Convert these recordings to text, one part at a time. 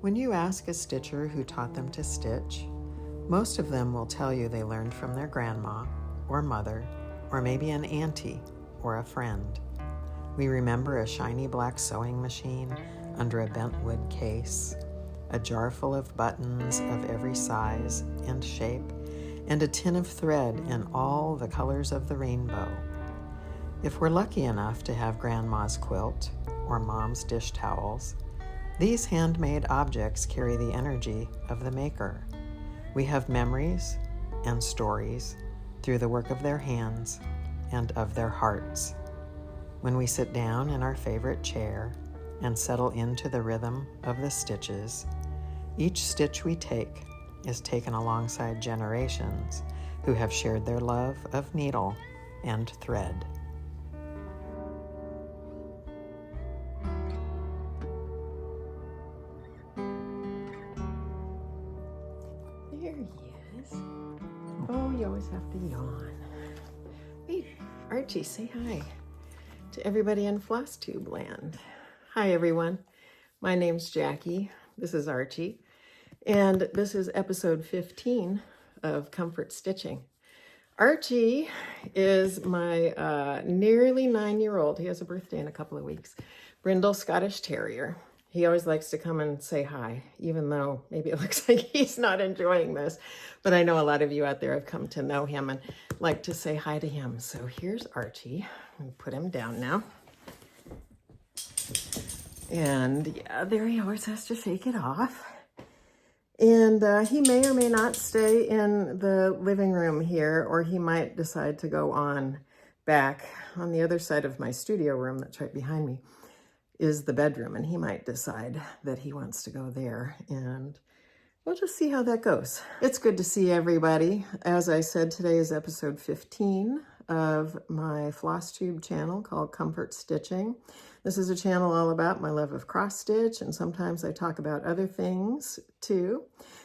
When you ask a stitcher who taught them to stitch, most of them will tell you they learned from their grandma or mother or maybe an auntie or a friend. We remember a shiny black sewing machine under a bent wood case, a jar full of buttons of every size and shape, and a tin of thread in all the colors of the rainbow. If we're lucky enough to have Grandma's quilt or Mom's dish towels, these handmade objects carry the energy of the maker. We have memories and stories through the work of their hands and of their hearts. When we sit down in our favorite chair and settle into the rhythm of the stitches, each stitch we take is taken alongside generations who have shared their love of needle and thread. There he is. Oh, you always have to yawn. Hey, Archie, say hi to everybody in FlossTube land. Hi, everyone. My name's Jackie. This is Archie. And this is episode 15 of Comfort Stitching. Archie is my nearly 9-year-old. He has a birthday in a couple of weeks. Brindle Scottish Terrier. He always likes to come and say hi, even though maybe it looks like he's not enjoying this. But I know a lot of you out there have come to know him and like to say hi to him. So here's Archie. I'm gonna put him down now. And yeah, there he always has to shake it off. And he may or may not stay in the living room here, or he might decide to go on back on the other side of my studio room that's right behind me is the bedroom, and he might decide that he wants to go there, and we'll just see how that goes. It's good to see everybody. As I said, today is episode 15 of my FlossTube channel called Comfort Stitching. This is a channel all about my love of cross stitch, and sometimes I talk about other things too.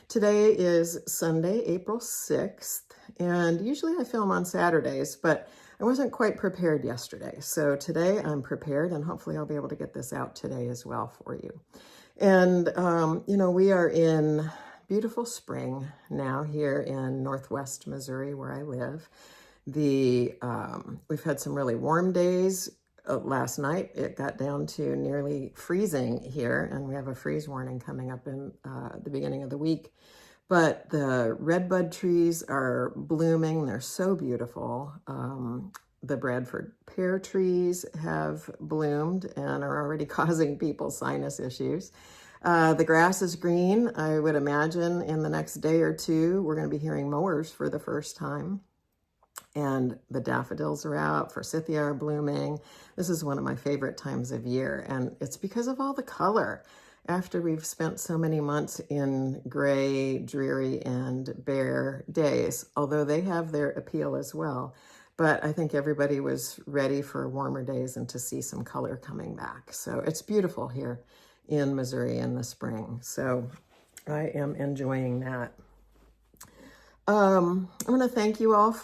Today is Sunday, April 6th, and usually I film on Saturdays, but I wasn't quite prepared yesterday. So today I'm prepared, and hopefully I'll be able to get this out today as well for you. And, you know, we are in beautiful spring now here in Northwest Missouri where I live. We've had some really warm days. Last night it got down to nearly freezing here, and we have a freeze warning coming up in the beginning of the week. But the redbud trees are blooming. They're so beautiful. The Bradford pear trees have bloomed and are already causing people sinus issues. The grass is green. I would imagine in the next day or two, we're going to be hearing mowers for the first time. And the daffodils are out, forsythia are blooming. This is one of my favorite times of year, and it's because of all the color. After we've spent so many months in gray, dreary, and bare days, although they have their appeal as well. But I think everybody was ready for warmer days and to see some color coming back. So it's beautiful here in Missouri in the spring. So I am enjoying that. I'm going to thank you all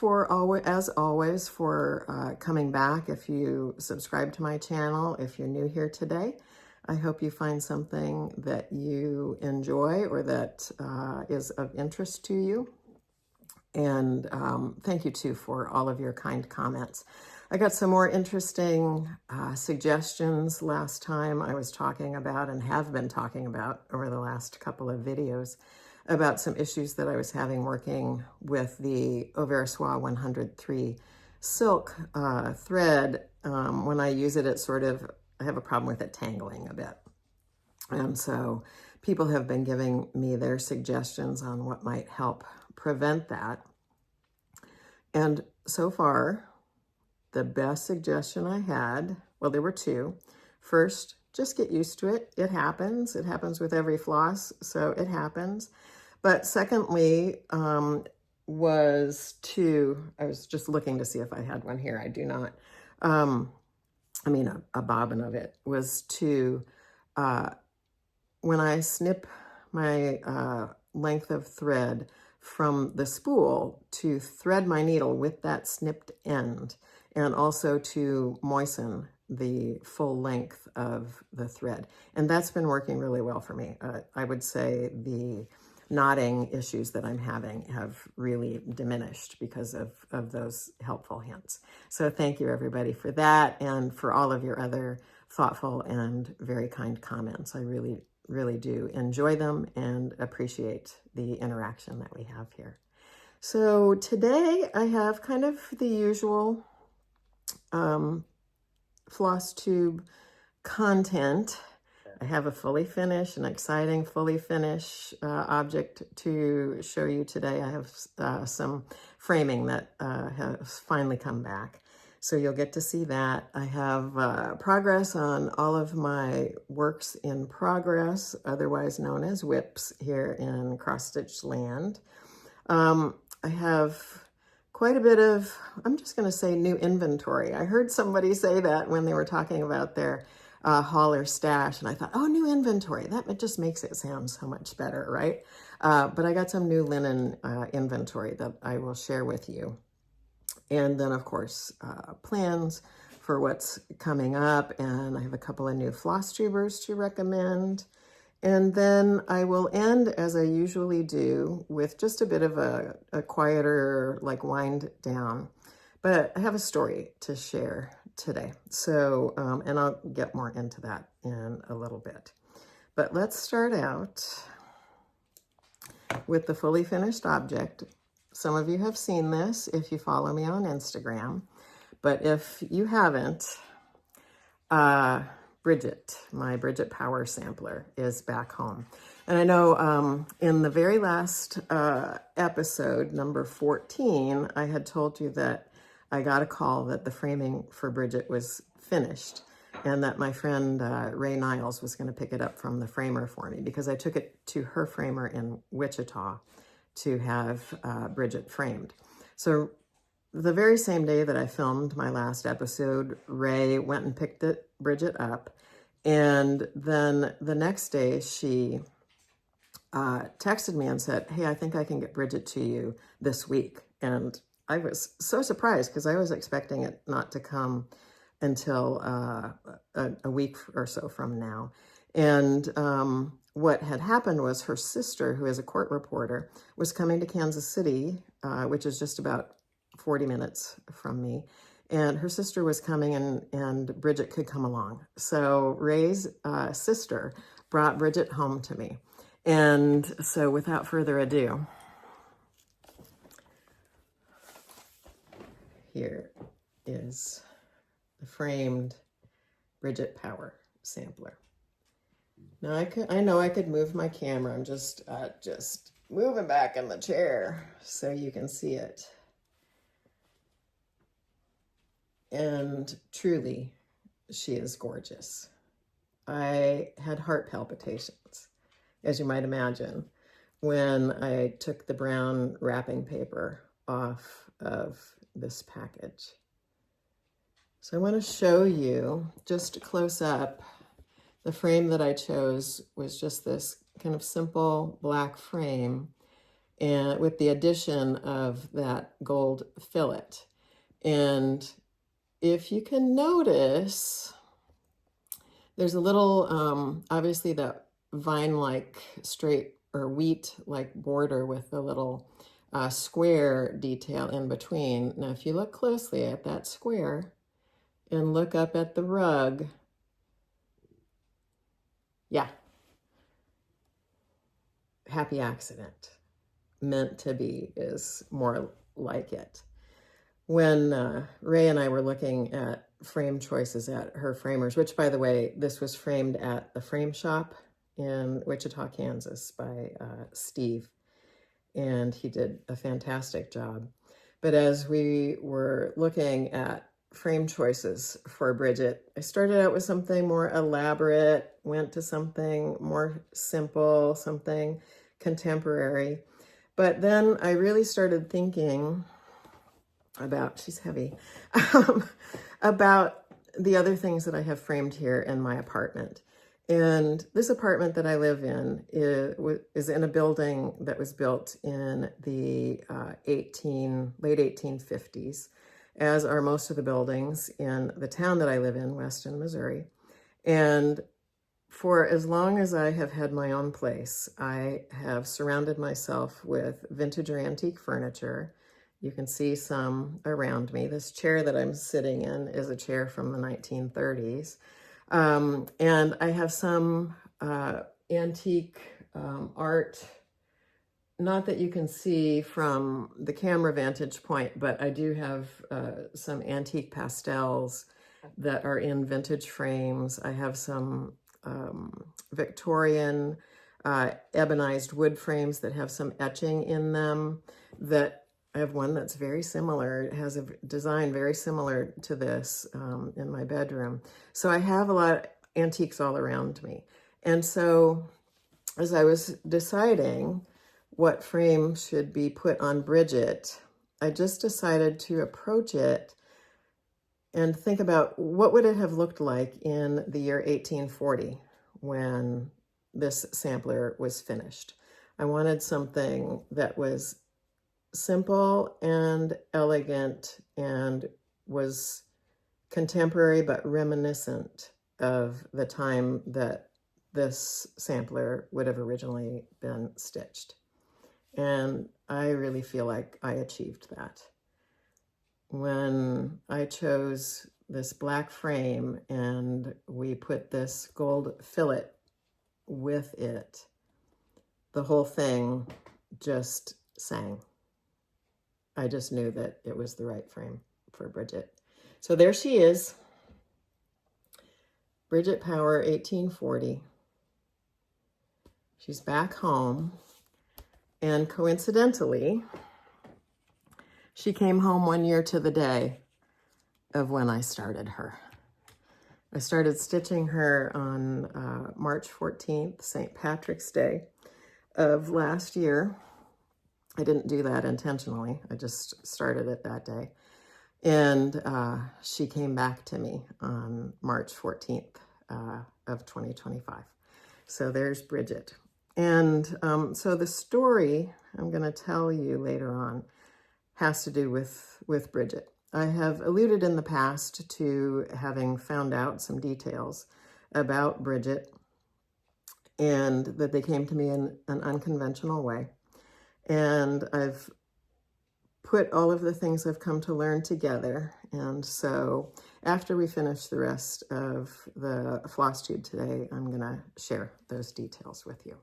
as always, for coming back. If you subscribe to my channel, if you're new here today, I hope you find something that you enjoy or that is of interest to you. And thank you too for all of your kind comments. I got some more interesting suggestions last time. I was talking about, and have been talking about over the last couple of videos, about some issues that I was having working with the Oversois 103 silk thread. When I use it, I have a problem with it tangling a bit. And so people have been giving me their suggestions on what might help prevent that. And so far, the best suggestion I had, well, there were two. First, just get used to it. It happens. It happens with every floss, so it happens. But secondly, I was just looking to see if I had one here. I do not. A bobbin of it was to, when I snip my length of thread from the spool, to thread my needle with that snipped end, and also to moisten the full length of the thread. And that's been working really well for me. I would say the knotting issues that I'm having have really diminished because of those helpful hints. So thank you everybody for that, and for all of your other thoughtful and very kind comments. I really, really do enjoy them and appreciate the interaction that we have here. So today I have kind of the usual FlossTube content. I have a fully finished, an exciting fully finished object to show you today. I have some framing that has finally come back. So you'll get to see that. I have progress on all of my works in progress, otherwise known as WIPS, here in cross-stitch land. I have quite a bit of, I'm just going to say, new inventory. I heard somebody say that when they were talking about their haul or stash, and I thought, oh, new inventory. That just makes it sound so much better, right? But I got some new linen inventory that I will share with you. And then, of course, plans for what's coming up. And I have a couple of new floss tubers to recommend. And then I will end, as I usually do, with just a bit of a quieter, like, wind down. But I have a story to share today. So, and I'll get more into that in a little bit. But let's start out with the fully finished object. Some of you have seen this if you follow me on Instagram. But if you haven't, Bridget, my Bridget Power sampler, is back home. And I know in the very last episode, number 14, I had told you that I got a call that the framing for Bridget was finished and that my friend Ray Niles was going to pick it up from the framer for me, because I took it to her framer in Wichita to have Bridget framed. So the very same day that I filmed my last episode, Ray went and picked Bridget up. And then the next day she texted me and said, hey, I think I can get Bridget to you this week. And I was so surprised, because I was expecting it not to come until a week or so from now. And what had happened was her sister, who is a court reporter, was coming to Kansas City, which is just about 40 minutes from me. And her sister was coming, and Bridget could come along. So Ray's sister brought Bridget home to me. And so without further ado, here is the framed Bridget Power sampler. Now I know I could move my camera. I'm just moving back in the chair so you can see it. And truly, she is gorgeous. I had heart palpitations, as you might imagine, when I took the brown wrapping paper off of this package. So I want to show you just close up. The frame that I chose was just this kind of simple black frame, and with the addition of that gold fillet. And if you can notice, there's a little, obviously that vine-like straight or wheat-like border with the little square detail in between. Now, if you look closely at that square and look up at the rug, yeah, happy accident. Meant to be is more like it. When Ray and I were looking at frame choices at her framers, which, by the way, this was framed at the frame shop in Wichita, Kansas by Steve, and he did a fantastic job. But as we were looking at frame choices for Bridget, I started out with something more elaborate, went to something more simple, something contemporary. But then I really started thinking about, she's heavy, about the other things that I have framed here in my apartment. And this apartment that I live in is in a building that was built in the late 1850s. as are most of the buildings in the town that I live in, Weston, Missouri. And for as long as I have had my own place, I have surrounded myself with vintage or antique furniture. You can see some around me. This chair that I'm sitting in is a chair from the 1930s. And I have some antique art, not that you can see from the camera vantage point, but I do have some antique pastels that are in vintage frames. I have some Victorian ebonized wood frames that have some etching in them. That I have one that's very similar. It has a design very similar to this in my bedroom. So I have a lot of antiques all around me. And so as I was deciding what frame should be put on Bridget, I just decided to approach it and think about what would it have looked like in the year 1840 when this sampler was finished. I wanted something that was simple and elegant and was contemporary but reminiscent of the time that this sampler would have originally been stitched. And I really feel like I achieved that. When I chose this black frame and we put this gold fillet with it, the whole thing just sang. I just knew that it was the right frame for Bridget. So there she is, Bridget Power, 1840. She's back home, and coincidentally, she came home 1 year to the day of when I started her. I started stitching her on March 14th, St. Patrick's Day of last year. I didn't do that intentionally. I just started it that day. And she came back to me on March 14th of 2025. So there's Bridget. And so the story I'm going to tell you later on has to do with Bridget. I have alluded in the past to having found out some details about Bridget and that they came to me in an unconventional way. And I've put all of the things I've come to learn together. And so after we finish the rest of the FlossTube today, I'm going to share those details with you.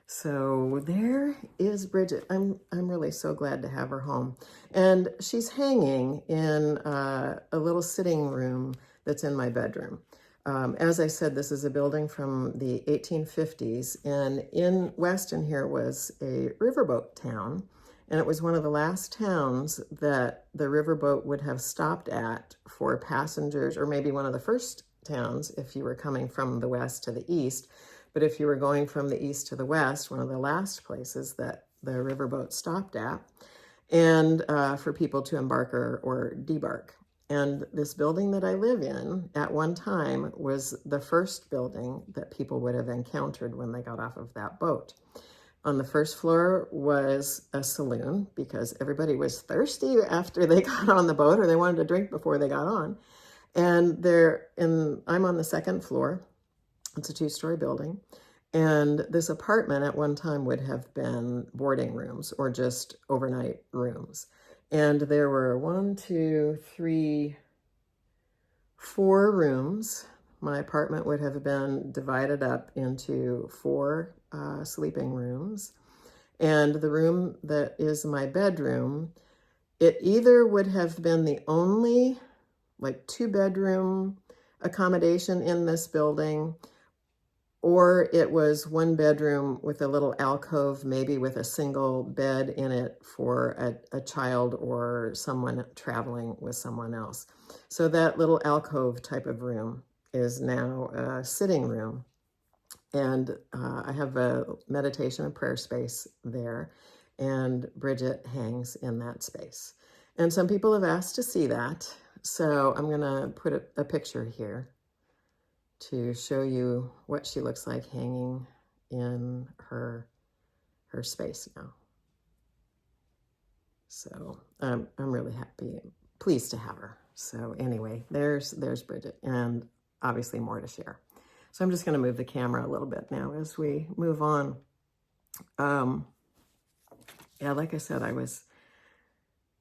So there is Bridget. I'm really so glad to have her home. And she's hanging in a little sitting room that's in my bedroom. As I said, this is a building from the 1850s, and in Weston here was a riverboat town, and it was one of the last towns that the riverboat would have stopped at for passengers, or maybe one of the first towns if you were coming from the west to the east. But if you were going from the east to the west, one of the last places that the riverboat stopped at, and for people to embark or debark. And this building that I live in at one time was the first building that people would have encountered when they got off of that boat. On the first floor was a saloon because everybody was thirsty after they got on the boat, or they wanted to drink before they got on. And I'm on the second floor. It's a 2-story building. And this apartment at one time would have been boarding rooms or just overnight rooms. And there were 4 rooms. My apartment would have been divided up into 4 sleeping rooms. And the room that is my bedroom, it either would have been the only 2-bedroom accommodation in this building, or it was 1 bedroom with a little alcove, maybe with a single bed in it for a child or someone traveling with someone else. So that little alcove type of room is now a sitting room. And I have a meditation and prayer space there, and Bridget hangs in that space. And some people have asked to see that, so I'm going to put a picture here to show you what she looks like hanging in her space now. So I'm really happy pleased to have her. So anyway, there's Bridget, and obviously more to share. So I'm just going to move the camera a little bit now as we move on. Yeah, like I said, I was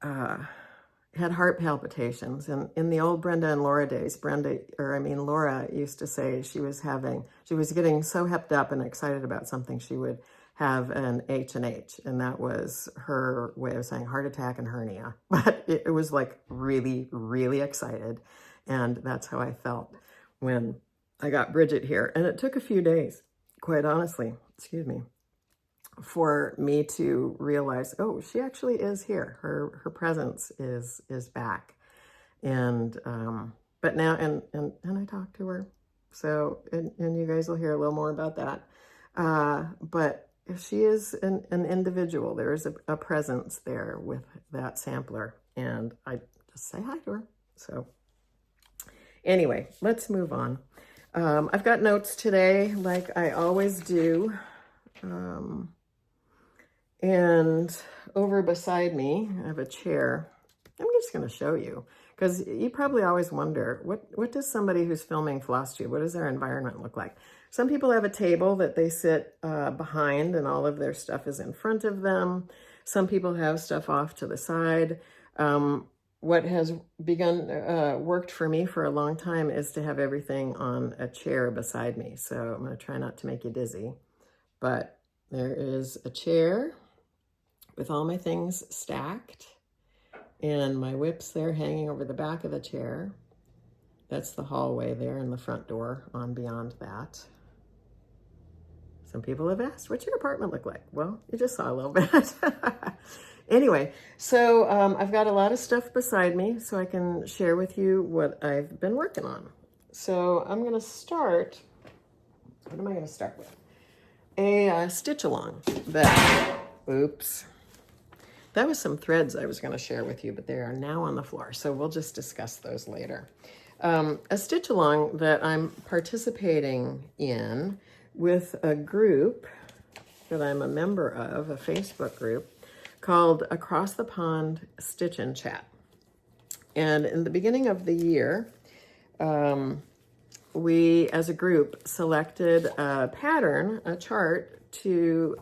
had heart palpitations, and in the old Brenda and Laura days, Laura used to say she was getting so hepped up and excited about something, she would have an H&H, and that was her way of saying heart attack and hernia. But it was like really, really excited, and that's how I felt when I got Bridget here. And it took a few days, quite honestly, excuse me, for me to realize, oh, she actually is here. Her presence is back. And but now, and I talked to her, so and you guys will hear a little more about that. But she is an individual. There is a presence there with that sampler, and I just say hi to her. So anyway, let's move on. I've got notes today, like I always do. And over beside me, I have a chair. I'm just going to show you, because you probably always wonder, what does somebody who's filming FlossTube, what does their environment look like? Some people have a table that they sit behind, and all of their stuff is in front of them. Some people have stuff off to the side. What has worked for me for a long time is to have everything on a chair beside me. So I'm going to try not to make you dizzy. But there is a chair with all my things stacked, and my WIPS there hanging over the back of the chair. That's the hallway there and the front door on beyond that. Some people have asked, what's your apartment look like? Well, you just saw a little bit. Anyway, so I've got a lot of stuff beside me so I can share with you what I've been working on. So I'm going to start, what am I going to start with? A stitch along that, oops. That was some threads I was going to share with you, but they are now on the floor, so we'll just discuss those later. A stitch along that I'm participating in with a group that I'm a member of, a Facebook group called Across the Pond Stitch and Chat. And in the beginning of the year, we as a group selected a pattern, a chart, to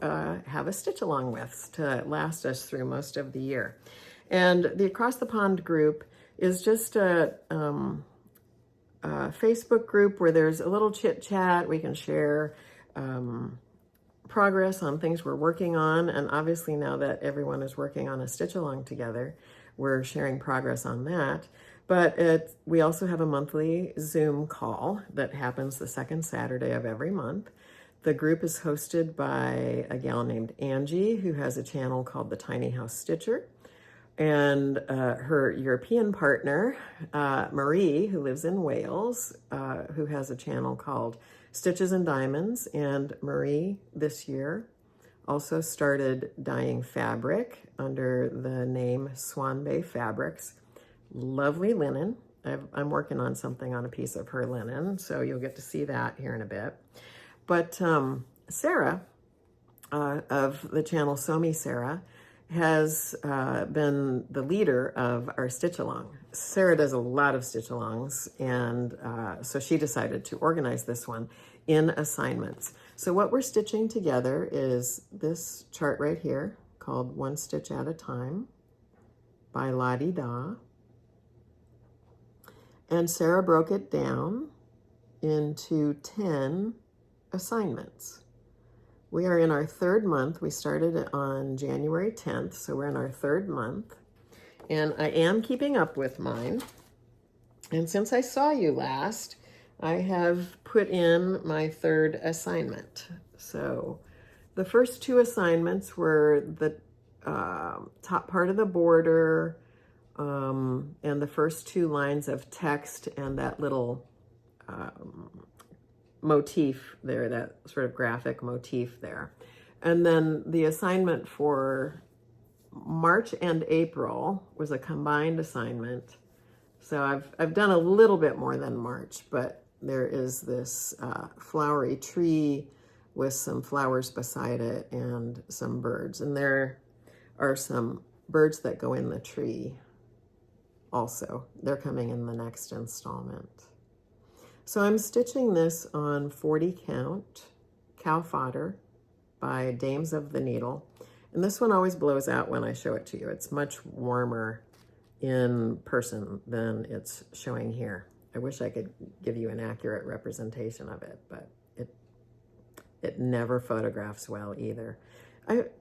have a stitch along with to last us through most of the year. And the Across the Pond group is just a Facebook group where there's a little chit chat. We can share progress on things we're working on. And obviously now that everyone is working on a stitch along together, we're sharing progress on that. But we also have a monthly Zoom call that happens the second Saturday of every month. The group is hosted by a gal named Angie, who has a channel called The Tiny House Stitcher, and her European partner, Marie, who lives in Wales, who has a channel called Stitches and Diamonds. And Marie, this year, also started dyeing fabric under the name Swan Bay Fabrics. Lovely linen. I'm working on something on a piece of her linen, so you'll get to see that here in a bit. But Sarah of the channel Sew Me Sarah has been the leader of our stitch along. Sarah does a lot of stitch alongs, and so she decided to organize this one in assignments. So what we're stitching together is this chart right here called One Stitch at a Time by Lottie Da. And Sarah broke it down into 10 assignments. We are in our third month. We started on January 10th, so we're in our third month. And I am keeping up with mine. And since I saw you last, I have put in my third assignment. So the first two assignments were the top part of the border, and the first two lines of text and that little motif there, that sort of graphic motif there. And then the assignment for March and April was a combined assignment. So I've done a little bit more than March, but there is this flowery tree with some flowers beside it and some birds. And there are some birds that go in the tree. also. They're coming in the next installment. So I'm stitching this on 40 count cow fodder by Dames of the Needle. And this one always blows out when I show it to you. It's much warmer in person than it's showing here. I wish I could give you an accurate representation of it, but it never photographs well either.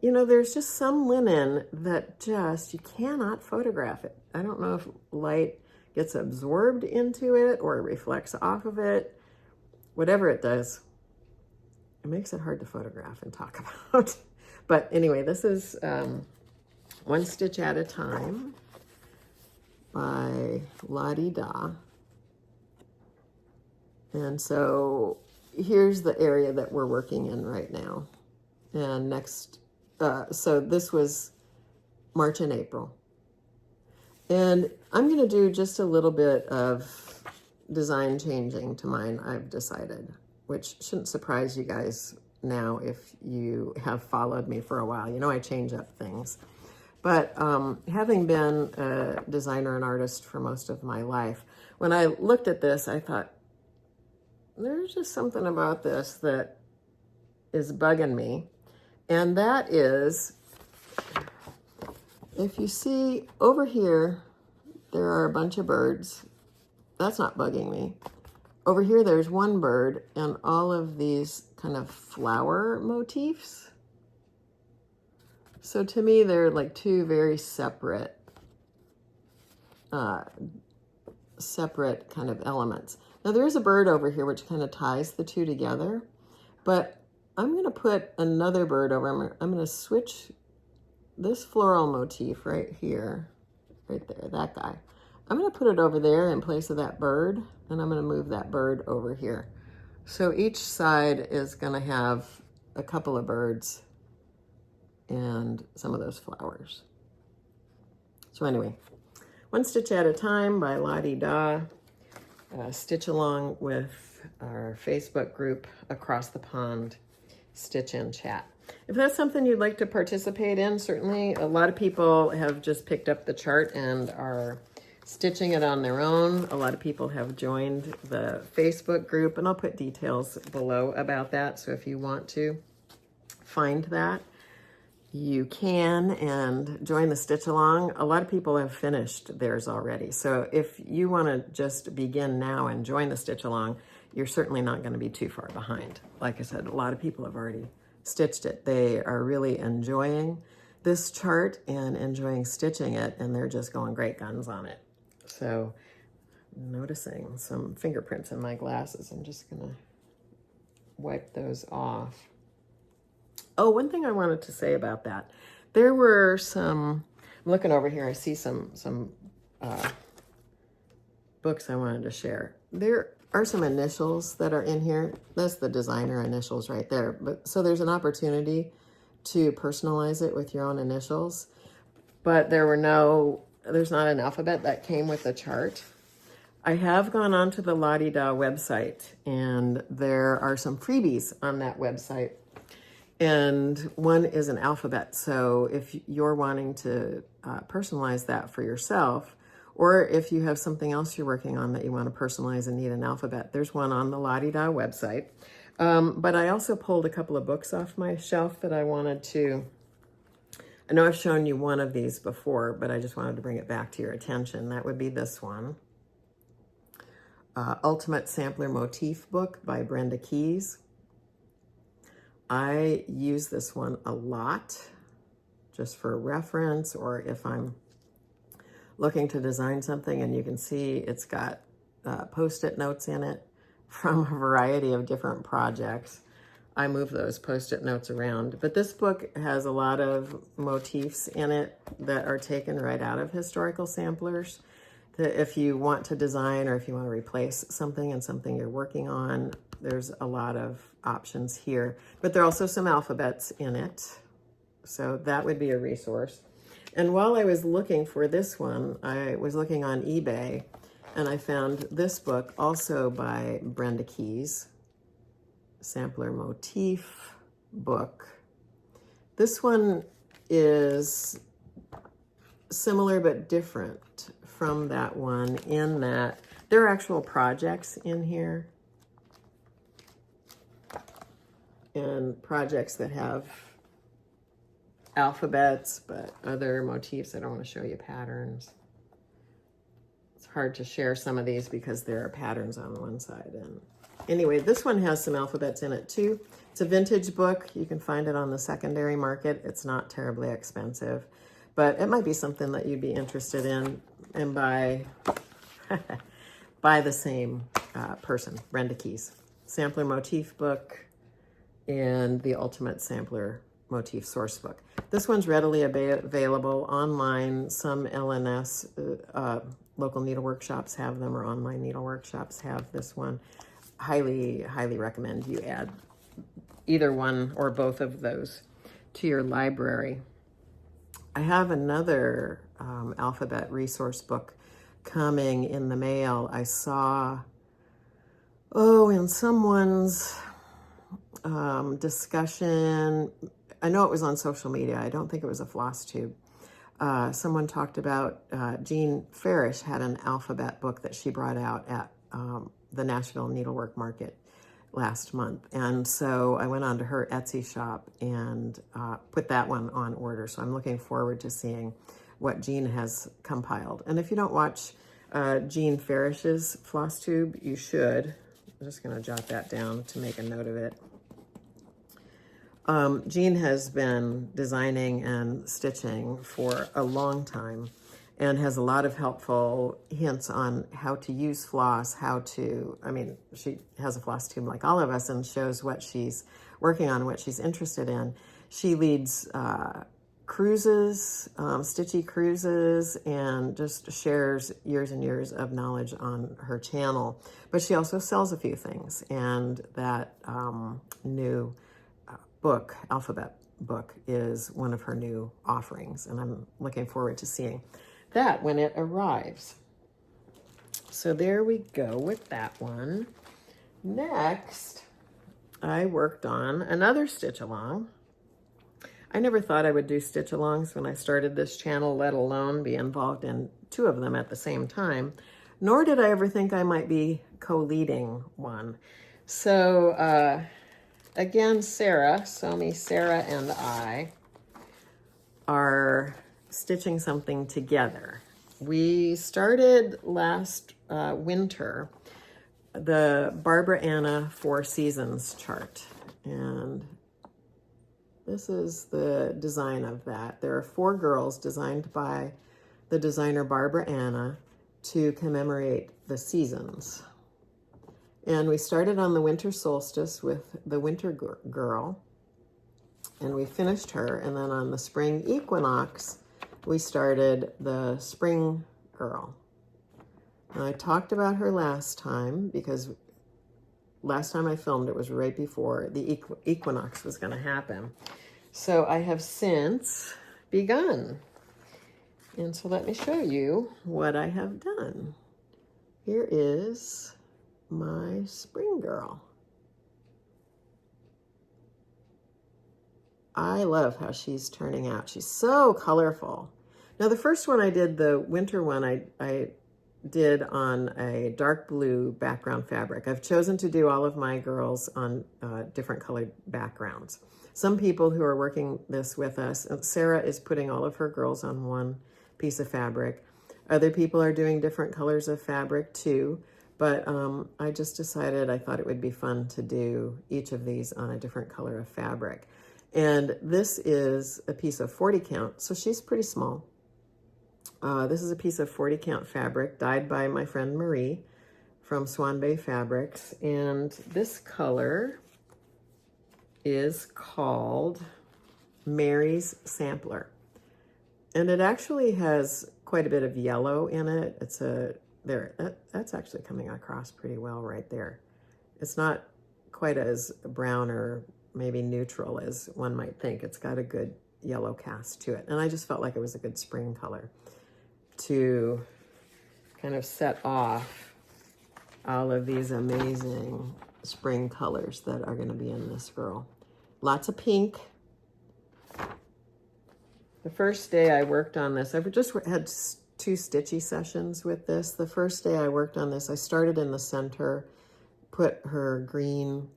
You know, there's just some linen that just, you cannot photograph it. I don't know if light gets absorbed into it or it reflects off of it. Whatever it does, it makes it hard to photograph and talk about. But anyway, this is One Stitch at a Time by Lottie Da. And so here's the area that we're working in right now. And next, so this was March and April. And I'm going to do just a little bit of design changing to mine, I've decided, which shouldn't surprise you guys now if you have followed me for a while. You know I change up things. But having been a designer and artist for most of my life, when I looked at this, I thought, there's just something about this that is bugging me. And that is, if you see over here, there are a bunch of birds. That's not bugging me. Over here, there's one bird and all of these kind of flower motifs. So to me, they're like two very separate kind of elements. Now there is a bird over here which kind of ties the two together, but I'm going to put another bird over. I'm going to switch this floral motif right here, right there, that guy. I'm going to put it over there in place of that bird, and I'm going to move that bird over here. So each side is going to have a couple of birds and some of those flowers. So anyway, One Stitch at a Time by Lottie Da. Stitch along with our Facebook group, Across the Pond, Stitch and Chat. If that's something you'd like to participate in, certainly a lot of people have just picked up the chart and are stitching it on their own. A lot of people have joined the Facebook group, and I'll put details below about that. So if you want to find that, you can, and join the stitch along. A lot of people have finished theirs already. So if you want to just begin now and join the stitch along, you're certainly not going to be too far behind. Like I said, a lot of people have already stitched it. They are really enjoying this chart and enjoying stitching it, and they're just going great guns on it. So noticing some fingerprints in my glasses. I'm just going to wipe those off. Oh, one thing I wanted to say about that. There were some, I'm looking over here, I see some books I wanted to share. There are some initials that are in here. That's the designer initials right there. But so there's an opportunity to personalize it with your own initials. But there's not an alphabet that came with the chart. I have gone onto the Lottie Da website, and there are some freebies on that website. And one is an alphabet. So if you're wanting to personalize that for yourself, or if you have something else you're working on that you want to personalize and need an alphabet, there's one on the Lottie Da website. But I also pulled a couple of books off my shelf that I wanted to, I know I've shown you one of these before, but I just wanted to bring it back to your attention. That would be this one. Ultimate Sampler Motif Book by Brenda Keyes. I use this one a lot just for reference, or if I'm looking to design something, and you can see it's got post-it notes in it from a variety of different projects. I move those post-it notes around. But this book has a lot of motifs in it that are taken right out of historical samplers. That if you want to design, or if you want to replace something and something you're working on, there's a lot of options here. But there are also some alphabets in it. So that would be a resource. And while I was looking for this one, I was looking on eBay, and I found this book also by Brenda Keyes, Sampler Motif Book. This one is similar but different from that one in that there are actual projects in here. And projects that have alphabets, but other motifs. I don't want to show you patterns. It's hard to share some of these because there are patterns on one side. And anyway, this one has some alphabets in it too. It's a vintage book. You can find it on the secondary market. It's not terribly expensive, but it might be something that you'd be interested in and buy by the same person, Brenda Keys. Sampler motif book and the Ultimate Sampler Motif Source Book. This one's readily available online. Some LNS, local needlework shops have them, or online needlework shops have this one. Highly, highly recommend you add either one or both of those to your library. I have another alphabet resource book coming in the mail. I saw, in someone's discussion, I know it was on social media. I don't think it was a FlossTube. Someone talked about Jean Farish had an alphabet book that she brought out at the Nashville Needlework Market last month. And so I went on to her Etsy shop and put that one on order. So I'm looking forward to seeing what Jean has compiled. And if you don't watch Jean Farish's FlossTube, you should. I'm just going to jot that down to make a note of it. Jean has been designing and stitching for a long time and has a lot of helpful hints on how to use floss, she has a floss tube like all of us and shows what she's working on, what she's interested in. She leads cruises, Stitchy cruises, and just shares years and years of knowledge on her channel. But she also sells a few things, and that new book, alphabet book, is one of her new offerings, and I'm looking forward to seeing that when it arrives. So there we go with that one. Next, I worked on another stitch along. I never thought I would do stitch alongs when I started this channel, let alone be involved in two of them at the same time, nor did I ever think I might be co-leading one. So again, Sarah and I are stitching something together. We started last winter the Barbara Anna 4 Seasons chart, and this is the design of that. There are 4 girls designed by the designer Barbara Anna to commemorate the seasons. And we started on the winter solstice with the winter girl, and we finished her. And then on the spring equinox, we started the spring girl. And I talked about her last time because last time I filmed it was right before the equinox was going to happen. So I have since begun. And so let me show you what I have done. Here is my spring girl. I love how she's turning out. She's so colorful. Now the first one I did, the winter one, I did on a dark blue background fabric. I've chosen to do all of my girls on different colored backgrounds. Some people who are working this with us, Sarah is putting all of her girls on one piece of fabric. Other people are doing different colors of fabric too. But I just decided I thought it would be fun to do each of these on a different color of fabric. And this is a piece of 40 count, so she's pretty small. This is a piece of 40 count fabric dyed by my friend Marie from Swan Bay Fabrics. And this color is called Mary's Sampler. And it actually has quite a bit of yellow in it. It's that's actually coming across pretty well right there. It's not quite as brown or maybe neutral as one might think. It's got a good yellow cast to it. And I just felt like it was a good spring color to kind of set off all of these amazing spring colors that are going to be in this girl. Lots of pink. The first day I worked on this, I just had 2 stitchy sessions with this. The first day I worked on this, I started in the center, put her green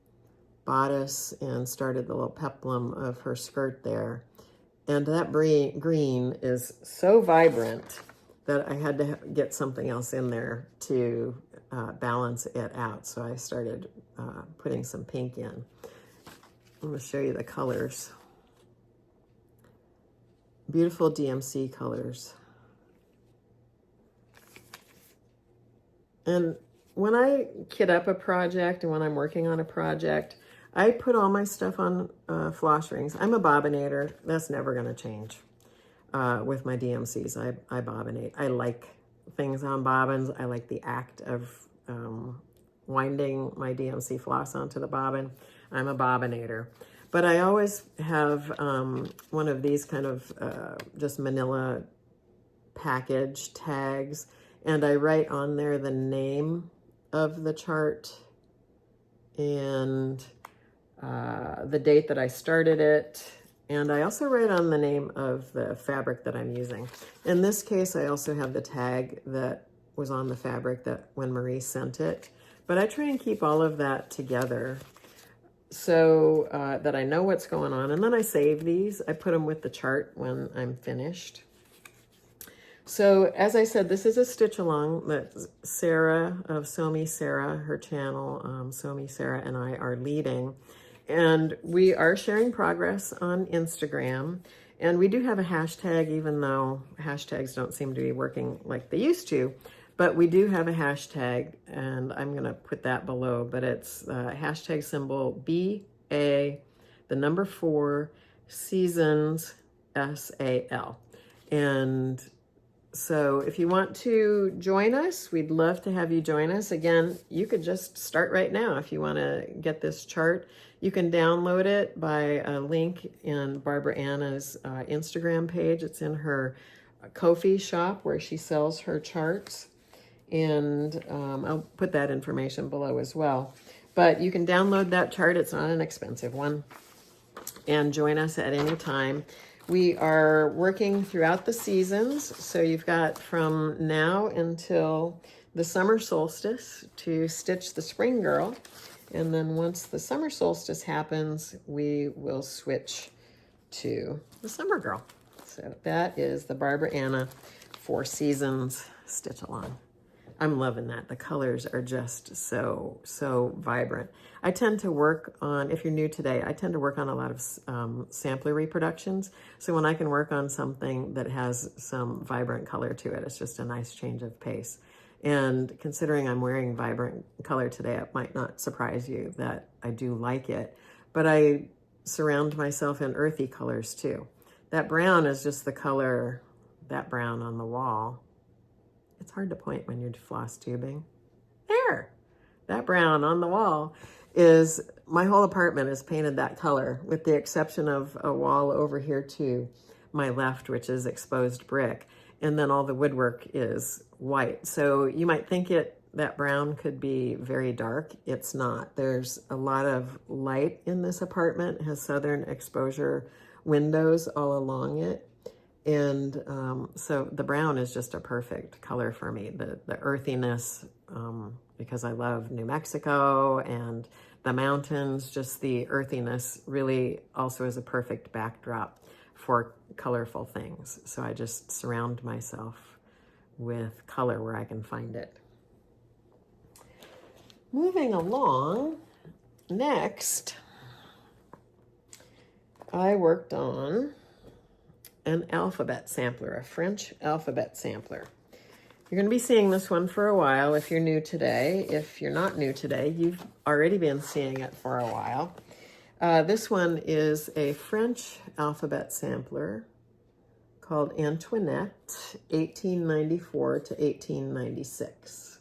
bodice and started the little peplum of her skirt there. And that green is so vibrant that I had to get something else in there to balance it out. So I started putting some pink in. I'm going to show you the colors. Beautiful DMC colors. And when I kit up a project and when I'm working on a project, I put all my stuff on floss rings. I'm a bobbinator. That's never going to change with my DMCs. I bobbinate. I like things on bobbins. I like the act of winding my DMC floss onto the bobbin. I'm a bobbinator. But I always have one of these kind of just manila package tags, and I write on there the name of the chart and the date that I started it, and I also write on the name of the fabric that I'm using. In this case, I also have the tag that was on the fabric that when Marie sent it, but I try and keep all of that together so that I know what's going on, and then I save these. I put them with the chart when I'm finished. So as I said, this is a stitch along that Sarah of Sew Me Sarah, her channel, Sew Me Sarah and I are leading. And we are sharing progress on Instagram. And we do have a hashtag, even though hashtags don't seem to be working like they used to. But we do have a hashtag, and I'm going to put that below. But it's hashtag symbol BA, the number 4, seasons, SAL. And so if you want to join us, we'd love to have you join us. Again, you could just start right now if you want to get this chart. You can download it by a link in Barbara Anna's Instagram page. It's in her Ko-fi shop where she sells her charts. And I'll put that information below as well. But you can download that chart. It's not an expensive one. And join us at any time. We are working throughout the seasons, so you've got from now until the summer solstice to stitch the spring girl, and then once the summer solstice happens, we will switch to the summer girl. So that is the Barbara Anna 4 seasons stitch along. I'm loving that. The colors are just so vibrant. I tend to work on, if you're new today, I tend to work on a lot of sampler reproductions. So when I can work on something that has some vibrant color to it, it's just a nice change of pace. And considering I'm wearing vibrant color today, it might not surprise you that I do like it. But I surround myself in earthy colors too. That brown is just the color, that brown on the wall. It's hard to point when you're floss tubing. There, that brown on the wall is, my whole apartment is painted that color with the exception of a wall over here to my left, which is exposed brick. And then all the woodwork is white. So you might think that brown could be very dark. It's not. There's a lot of light in this apartment. It has southern exposure windows all along it. And so the brown is just a perfect color for me. The earthiness, because I love New Mexico and the mountains, just the earthiness really also is a perfect backdrop for colorful things. So I just surround myself with color where I can find it. Moving along, next, I worked on an alphabet sampler, a French alphabet sampler. You're going to be seeing this one for a while if you're new today. If you're not new today, you've already been seeing it for a while. This one is a French alphabet sampler called Antoinette, 1894 to 1896.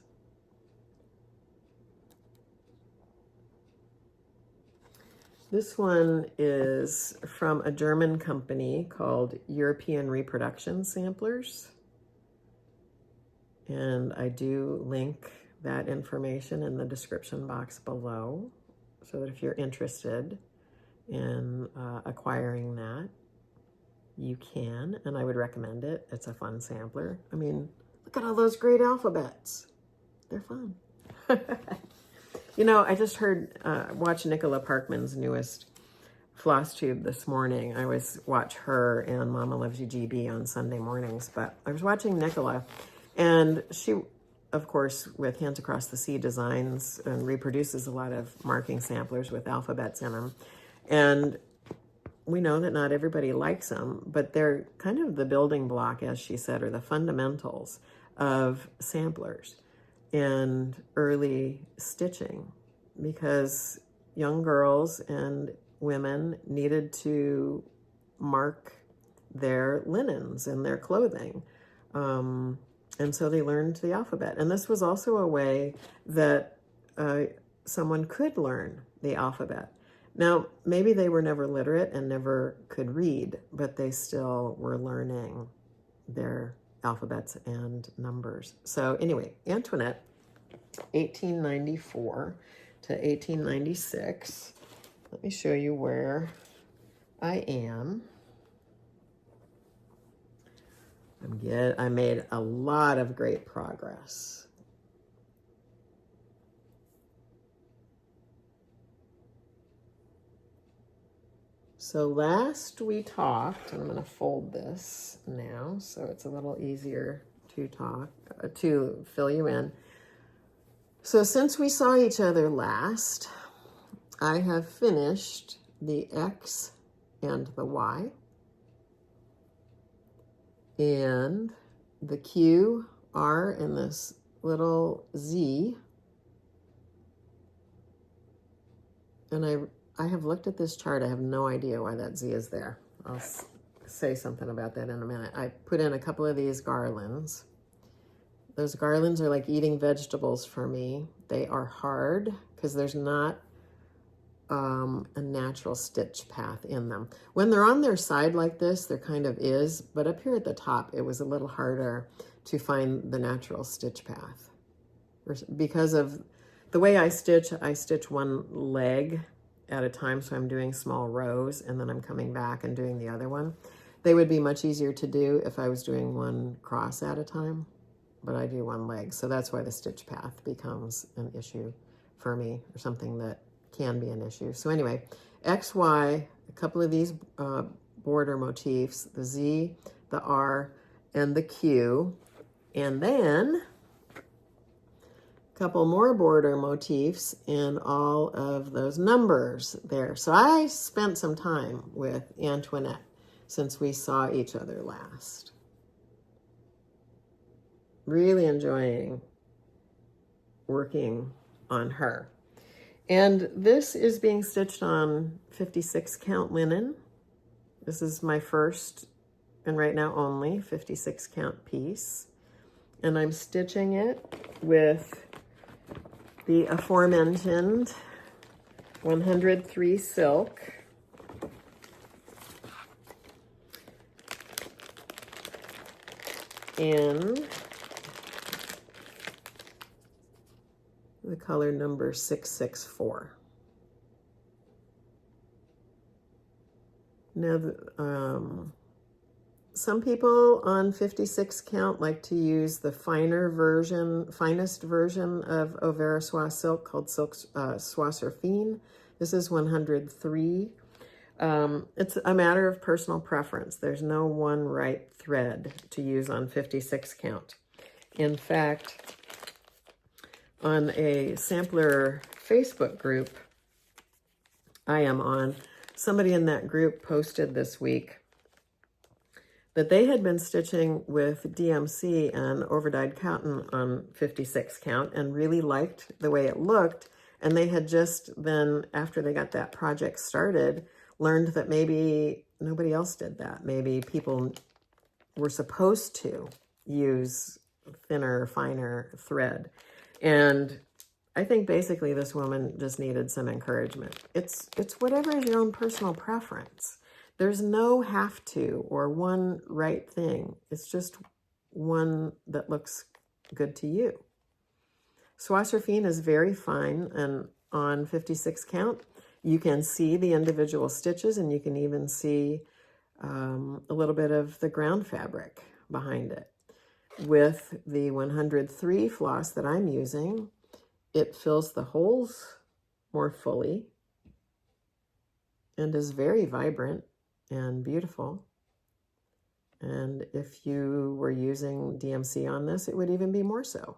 This one is from a German company called European Reproduction Samplers. And I do link that information in the description box below, so that if you're interested in acquiring that. you can, and I would recommend it. It's a fun sampler. I mean, look at all those great alphabets. They're fun. You know, I just watched Nicola Parkman's newest FlossTube this morning. I always watch her and Mama Loves You GB on Sunday mornings, but I was watching Nicola, and she, of course, with Hands Across the Sea, designs and reproduces a lot of marking samplers with alphabets in them. And we know that not everybody likes them, but they're kind of the building block, as she said, or the fundamentals of samplers and early stitching, because young girls and women needed to mark their linens and their clothing. And so they learned the alphabet. And this was also a way that someone could learn the alphabet. Now, maybe they were never literate and never could read, but they still were learning their alphabets and numbers. So anyway, Antoinette, 1894 to 1896. Let me show you where I am. I made a lot of great progress. So last we talked, and I'm going to fold this now so it's a little easier to fill you in. So since we saw each other last, I have finished the X and the Y, and the Q, R, and this little Z. And I have looked at this chart. I have no idea why that Z is there. I'll say something about that in a minute. I put in a couple of these garlands. Those garlands are like eating vegetables for me. They are hard because there's not a natural stitch path in them. When they're on their side like this, there kind of is, but up here at the top, it was a little harder to find the natural stitch path. Because of the way I stitch one leg at a time, so I'm doing small rows, and then I'm coming back and doing the other one. They would be much easier to do if I was doing one cross at a time, but I do one leg, so that's why the stitch path becomes an issue for me, or something that can be an issue. So anyway, X, Y, a couple of these border motifs, the Z, the R, and the Q, and then a couple more border motifs in all of those numbers there. So I spent some time with Antoinette since we saw each other last. Really enjoying working on her. And this is being stitched on 56 count linen. This is my first, and right now only, 56 count piece. And I'm stitching it with the aforementioned 103 silk. In the color number 664. Now, some people on 56 count like to use the finest version of Au Versoix silk called Silk Soie Fine. This is 103. It's a matter of personal preference. There's no one right thread to use on 56 count. In fact, on a sampler Facebook group I am on, somebody in that group posted this week that they had been stitching with DMC and overdyed cotton on 56 count and really liked the way it looked. And they had just then, after they got that project started, learned that maybe nobody else did that. Maybe people were supposed to use thinner, finer thread. And I think basically this woman just needed some encouragement. It's whatever is your own personal preference. There's no have to or one right thing. It's just one that looks good to you. Soie Fine is very fine, and on 56 count, you can see the individual stitches, and you can even see a little bit of the ground fabric behind it. With the 103 floss that I'm using, it fills the holes more fully and is very vibrant and beautiful. And if you were using DMC on this, it would even be more so.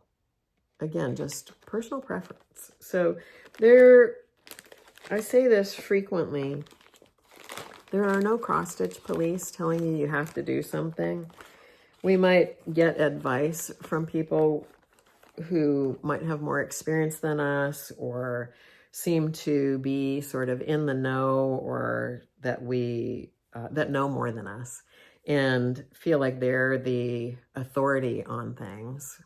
Again, just personal preference. So I say this frequently, there are no cross-stitch police telling you have to do something. We might get advice from people who might have more experience than us or seem to be sort of in the know, or that that know more than us and feel like they're the authority on things.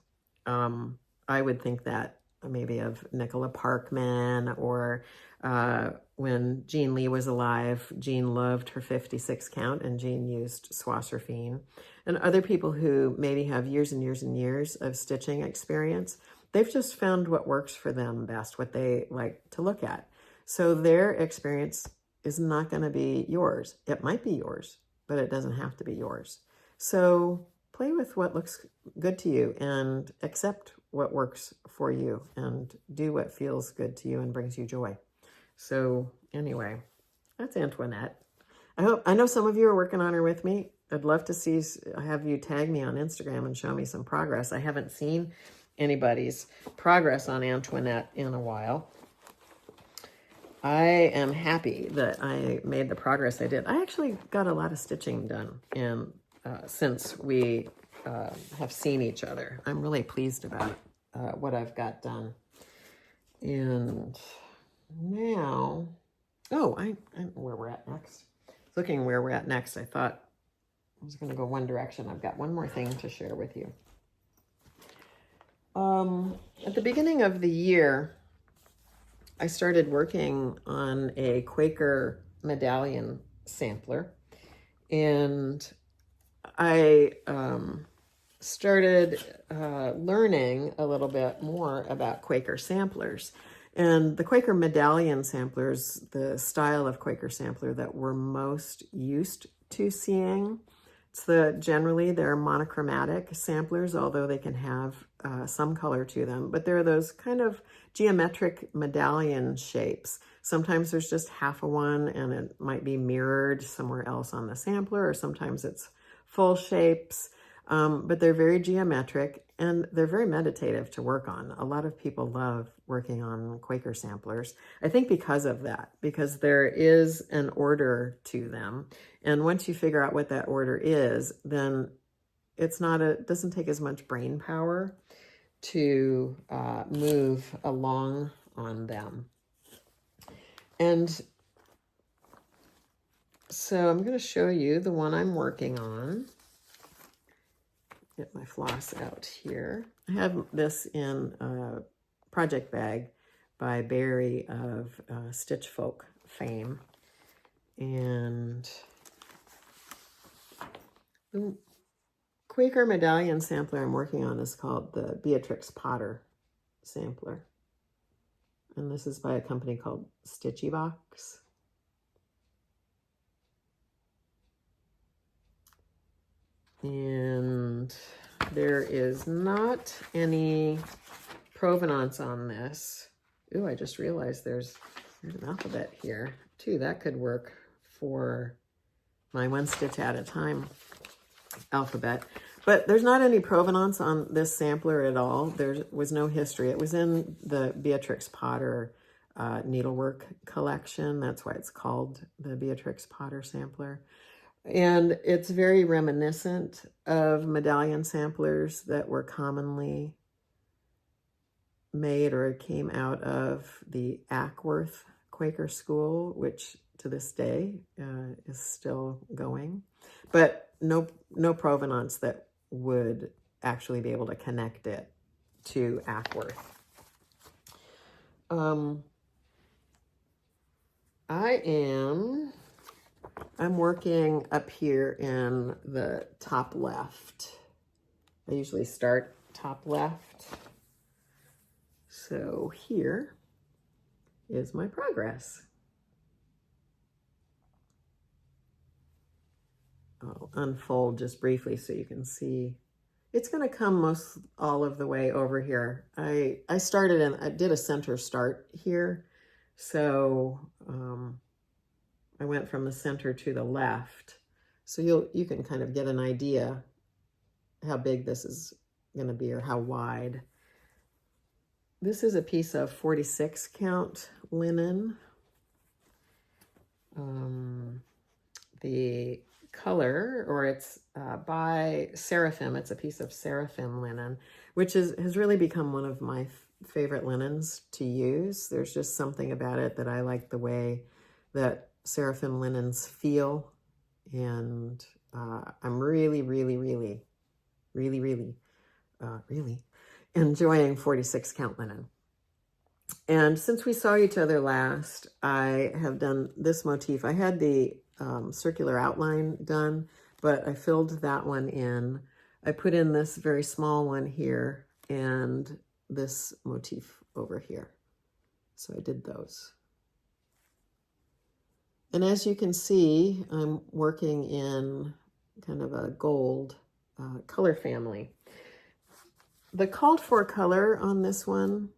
I would think that maybe of Nicola Parkman, or when Jean Lee was alive, Jean loved her 56 count and Jean used Swasserfine. And other people who maybe have years and years and years of stitching experience, they've just found what works for them best, what they like to look at. So their experience is not going to be yours. It might be yours, but it doesn't have to be yours. So play with what looks good to you and accept what works for you and do what feels good to you and brings you joy. So anyway, that's Antoinette. I know some of you are working on her with me. I'd love to have you tag me on Instagram and show me some progress. I haven't seen anybody's progress on Antoinette in a while. I am happy that I made the progress I did. I actually got a lot of stitching done since we have seen each other. I'm really pleased about what I've got done. And now, I know where we're at next. Looking where we're at next, I thought I was going to go one direction. I've got one more thing to share with you. At the beginning of the year, I started working on a Quaker medallion sampler, and I started learning a little bit more about Quaker samplers. And the Quaker medallion samplers, the style of Quaker sampler that we're most used to seeing, generally they're monochromatic samplers, although they can have some color to them, but they're those kind of geometric medallion shapes. Sometimes there's just half of one and it might be mirrored somewhere else on the sampler, or sometimes it's full shapes, but they're very geometric and they're very meditative to work on. A lot of people love working on Quaker samplers, I think because of that, because there is an order to them. And once you figure out what that order is, then it doesn't take as much brain power to move along on them. And so I'm going to show you the one I'm working on. Get my floss out here. I have this in a project bag by Barry of Stitch Folk fame. And the Quaker medallion sampler I'm working on is called the Beatrix Potter sampler. And this is by a company called Stitchy Box. And there is not any provenance on this. Ooh, I just realized there's an alphabet here too. That could work for my one stitch at a time alphabet. But there's not any provenance on this sampler at all. There was no history. It was in the Beatrix Potter needlework collection. That's why it's called the Beatrix Potter sampler. And it's very reminiscent of medallion samplers that were commonly made or came out of the Ackworth Quaker school, which to this day is still going, but no provenance that would actually be able to connect it to Ackworth. I'm working up here in the top left. I usually start top left. So here is my progress. I'll unfold just briefly so you can see. It's going to come most all of the way over here. I started and I did a center start here. So I went from the center to the left. So you can kind of get an idea how big this is going to be or how wide. This is a piece of 46 count linen. The color, or it's by Seraphim. It's a piece of Seraphim linen, which has really become one of my favorite linens to use. There's just something about it that I like the way that Seraphim linens feel. And I'm really enjoying 46 count linen. And since we saw each other last, I have done this motif. I had the circular outline done, but I filled that one in. I put in this very small one here and this motif over here. So I did those. And as you can see, I'm working in kind of a gold color family. The called for color on this one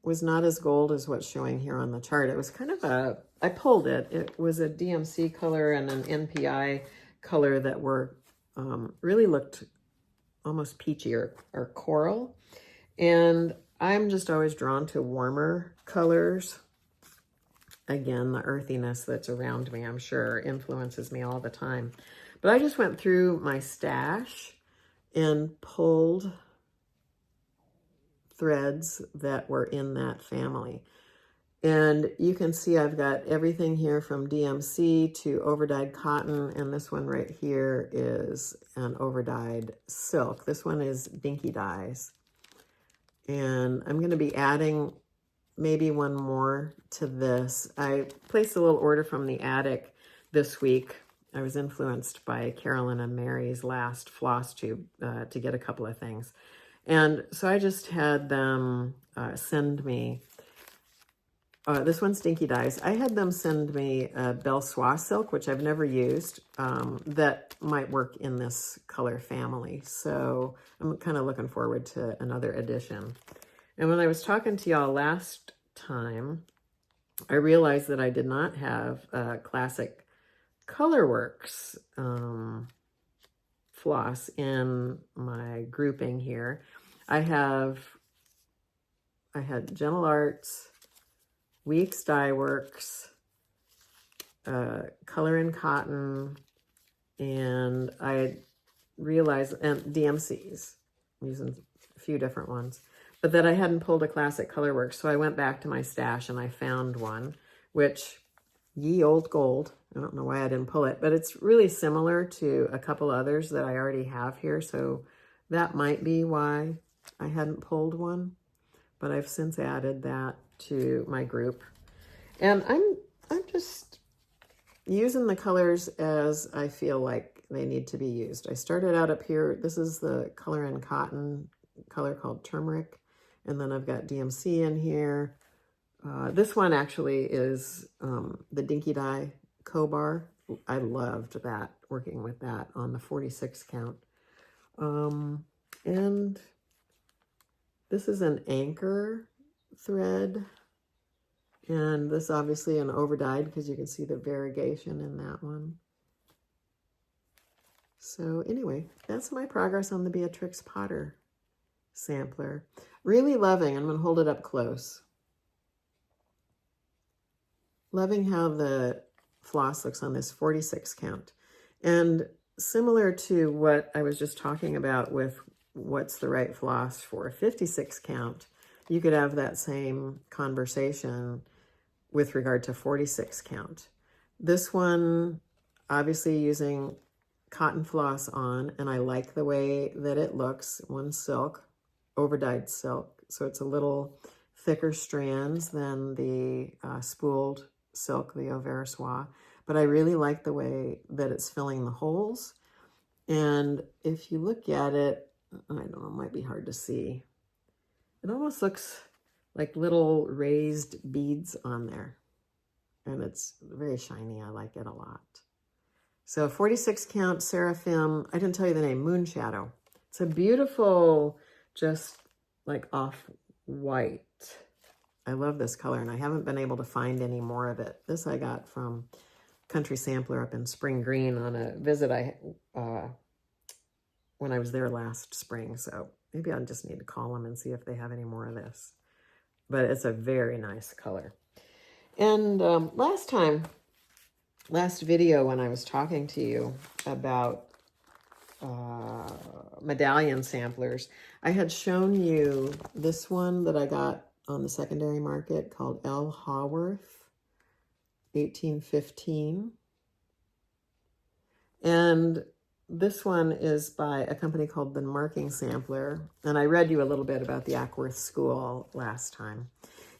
was not as gold as what's showing here on the chart. It was kind of I pulled it. It was a DMC color and an NPI color that were really looked almost peachy or coral. And I'm just always drawn to warmer colors. Again, the earthiness that's around me, I'm sure, influences me all the time. But I just went through my stash and pulled threads that were in that family. And you can see I've got everything here from DMC to overdyed cotton, and this one right here is an overdyed silk. This one is Dinky Dyes. And I'm going to be adding maybe one more to this. I placed a little order from the Attic this week. I was influenced by Carolyn and Mary's last FlossTube to get a couple of things. And so I just had them send me, this one's Dinky Dyes. I had them send me a Belle Soie silk, which I've never used, that might work in this color family. So I'm kind of looking forward to another edition. And when I was talking to y'all last time, I realized that I did not have classic Colorworks floss in my grouping here. I had Gentle Arts, Weeks Dye Works, Color in Cotton, and I realized, and DMCs, I'm using a few different ones, but that I hadn't pulled a classic Colorworks. So I went back to my stash and I found one, which, ye old gold. I don't know why I didn't pull it, but it's really similar to a couple others that I already have here. So that might be why I hadn't pulled one, but I've since added that to my group. And I'm just using the colors as I feel like they need to be used. I started out up here. This is the Color in Cotton color called Turmeric. And then I've got DMC in here. This one actually is the Dinky Dye Cobar. I loved that, working with that on the 46 count. And this is an anchor thread. And this obviously an overdyed because you can see the variegation in that one. So anyway, that's my progress on the Beatrix Potter sampler. Really loving, I'm going to hold it up close. Loving how the floss looks on this 46 count. And similar to what I was just talking about with what's the right floss for a 56 count, you could have that same conversation with regard to 46 count. This one, obviously using cotton floss on, and I like the way that it looks. One silk, overdyed silk, so it's a little thicker strands than the spooled silk, the Au Ver Soie, but I really like the way that it's filling the holes. And if you look at it, I don't know, it might be hard to see. It almost looks like little raised beads on there. And it's very shiny. I like it a lot. So 46 count Seraphim, I didn't tell you the name, Moon Shadow. It's a beautiful, just like off-white. I love this color, and I haven't been able to find any more of it. This I got from Country Sampler up in Spring Green on a visit when I was there last spring. So maybe I'll just need to call them and see if they have any more of this. But it's a very nice color. And last video when I was talking to you about medallion samplers, I had shown you this one that I got on the secondary market called L. Haworth, 1815. And this one is by a company called the Marking Sampler. And I read you a little bit about the Ackworth School last time.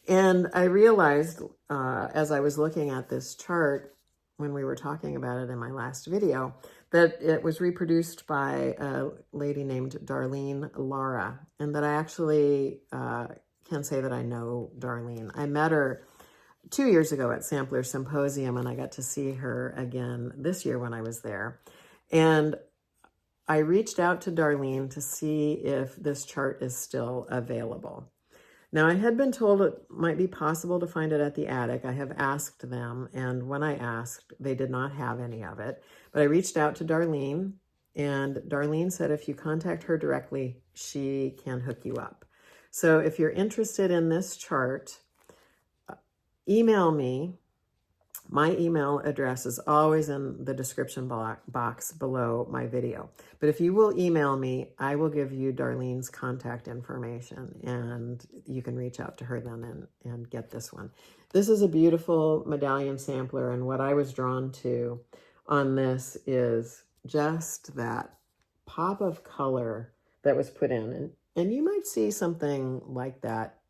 And I realized as I was looking at this chart when we were talking about it in my last video, that it was reproduced by a lady named Darlene Lara, and that I actually can say that I know Darlene. I met her 2 years ago at Sampler Symposium, and I got to see her again this year when I was there. And I reached out to Darlene to see if this chart is still available. Now, I had been told it might be possible to find it at the Attic. I have asked them, and when I asked, they did not have any of it. But I reached out to Darlene, and Darlene said if you contact her directly, she can hook you up. So if you're interested in this chart, email me. My email address is always in the description box below my video. But if you will email me, I will give you Darlene's contact information, and you can reach out to her then and get this one. This is a beautiful medallion sampler, and what I was drawn to on this is just that pop of color that was put in. And you might see something like that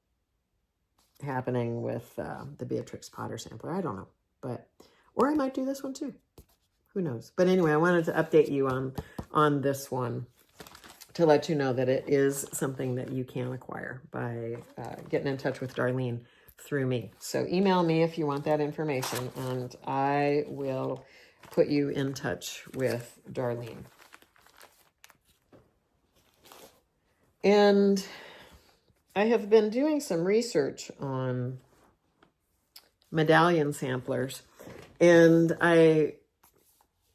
happening with the Beatrix Potter sampler. I don't know. Or I might do this one too. Who knows? But anyway, I wanted to update you on this one to let you know that it is something that you can acquire by getting in touch with Darlene through me. So email me if you want that information, and I will put you in touch with Darlene. And I have been doing some research on medallion samplers, and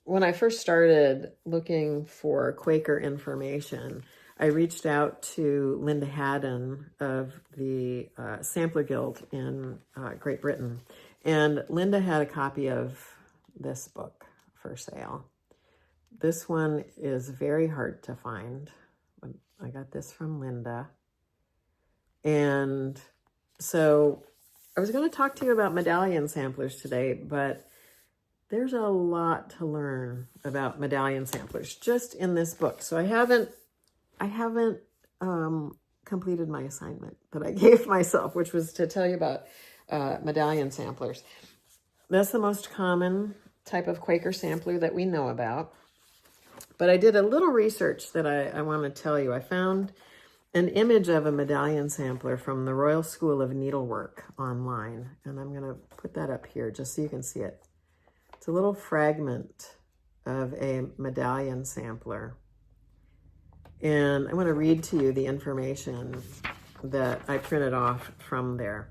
when I first started looking for Quaker information, I reached out to Linda Haddon of the Sampler Guild in Great Britain, and Linda had a copy of this book for sale. This one is very hard to find. I got this from Linda, and so I was going to talk to you about medallion samplers today, but there's a lot to learn about medallion samplers just in this book. So I haven't completed my assignment that I gave myself, which was to tell you about medallion samplers. That's the most common type of Quaker sampler that we know about. But I did a little research that I want to tell you. I found an image of a medallion sampler from the Royal School of Needlework online. And I'm going to put that up here just so you can see it. It's a little fragment of a medallion sampler. And I want to read to you the information that I printed off from there.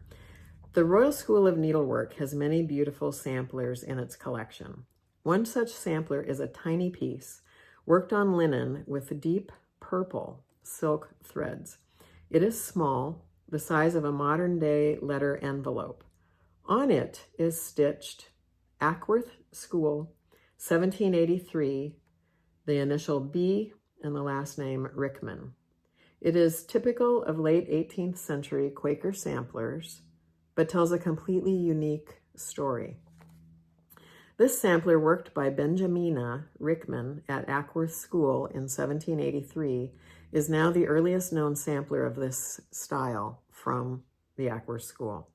The Royal School of Needlework has many beautiful samplers in its collection. One such sampler is a tiny piece worked on linen with deep purple silk threads. It is small, the size of a modern-day letter envelope. On it is stitched Ackworth School, 1783, the initial B and the last name Rickman. It is typical of late 18th century Quaker samplers, but tells a completely unique story. This sampler, worked by Benjamina Rickman at Ackworth School in 1783, is now the earliest known sampler of this style from the Ackworth School.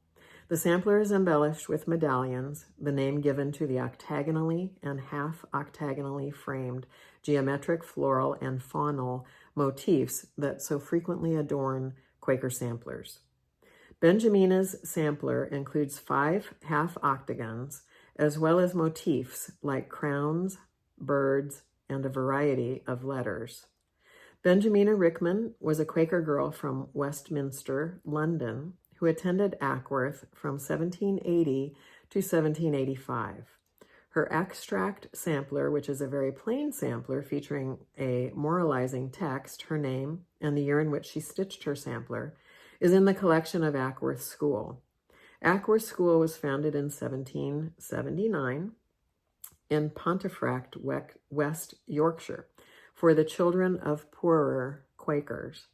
The sampler is embellished with medallions, the name given to the octagonally and half-octagonally framed geometric, floral, and faunal motifs that so frequently adorn Quaker samplers. Benjamina's sampler includes 5 half-octagons, as well as motifs like crowns, birds, and a variety of letters. Benjamina Rickman was a Quaker girl from Westminster, London, who attended Ackworth from 1780 to 1785. Her extract sampler, which is a very plain sampler featuring a moralizing text, her name, and the year in which she stitched her sampler, is in the collection of Ackworth School. Ackworth School was founded in 1779 in Pontefract, West Yorkshire, for the children of poorer Quakers.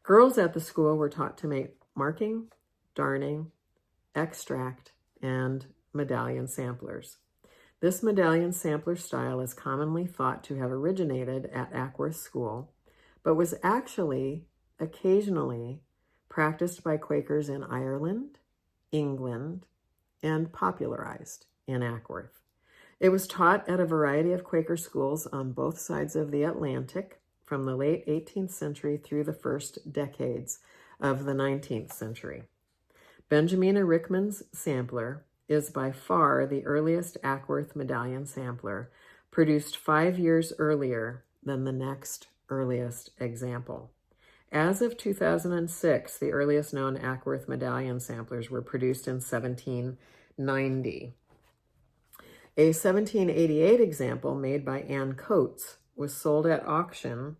Girls at the school were taught to make marking, darning, extract, and medallion samplers. This medallion sampler style is commonly thought to have originated at Ackworth School, but was actually occasionally practiced by Quakers in Ireland, England, and popularized in Ackworth. It was taught at a variety of Quaker schools on both sides of the Atlantic from the late 18th century through the first decades of the 19th century. Benjamina Rickman's sampler is by far the earliest Ackworth medallion sampler, produced 5 years earlier than the next earliest example. As of 2006, the earliest known Ackworth medallion samplers were produced in 1790. A 1788 example made by Ann Coates was sold at auction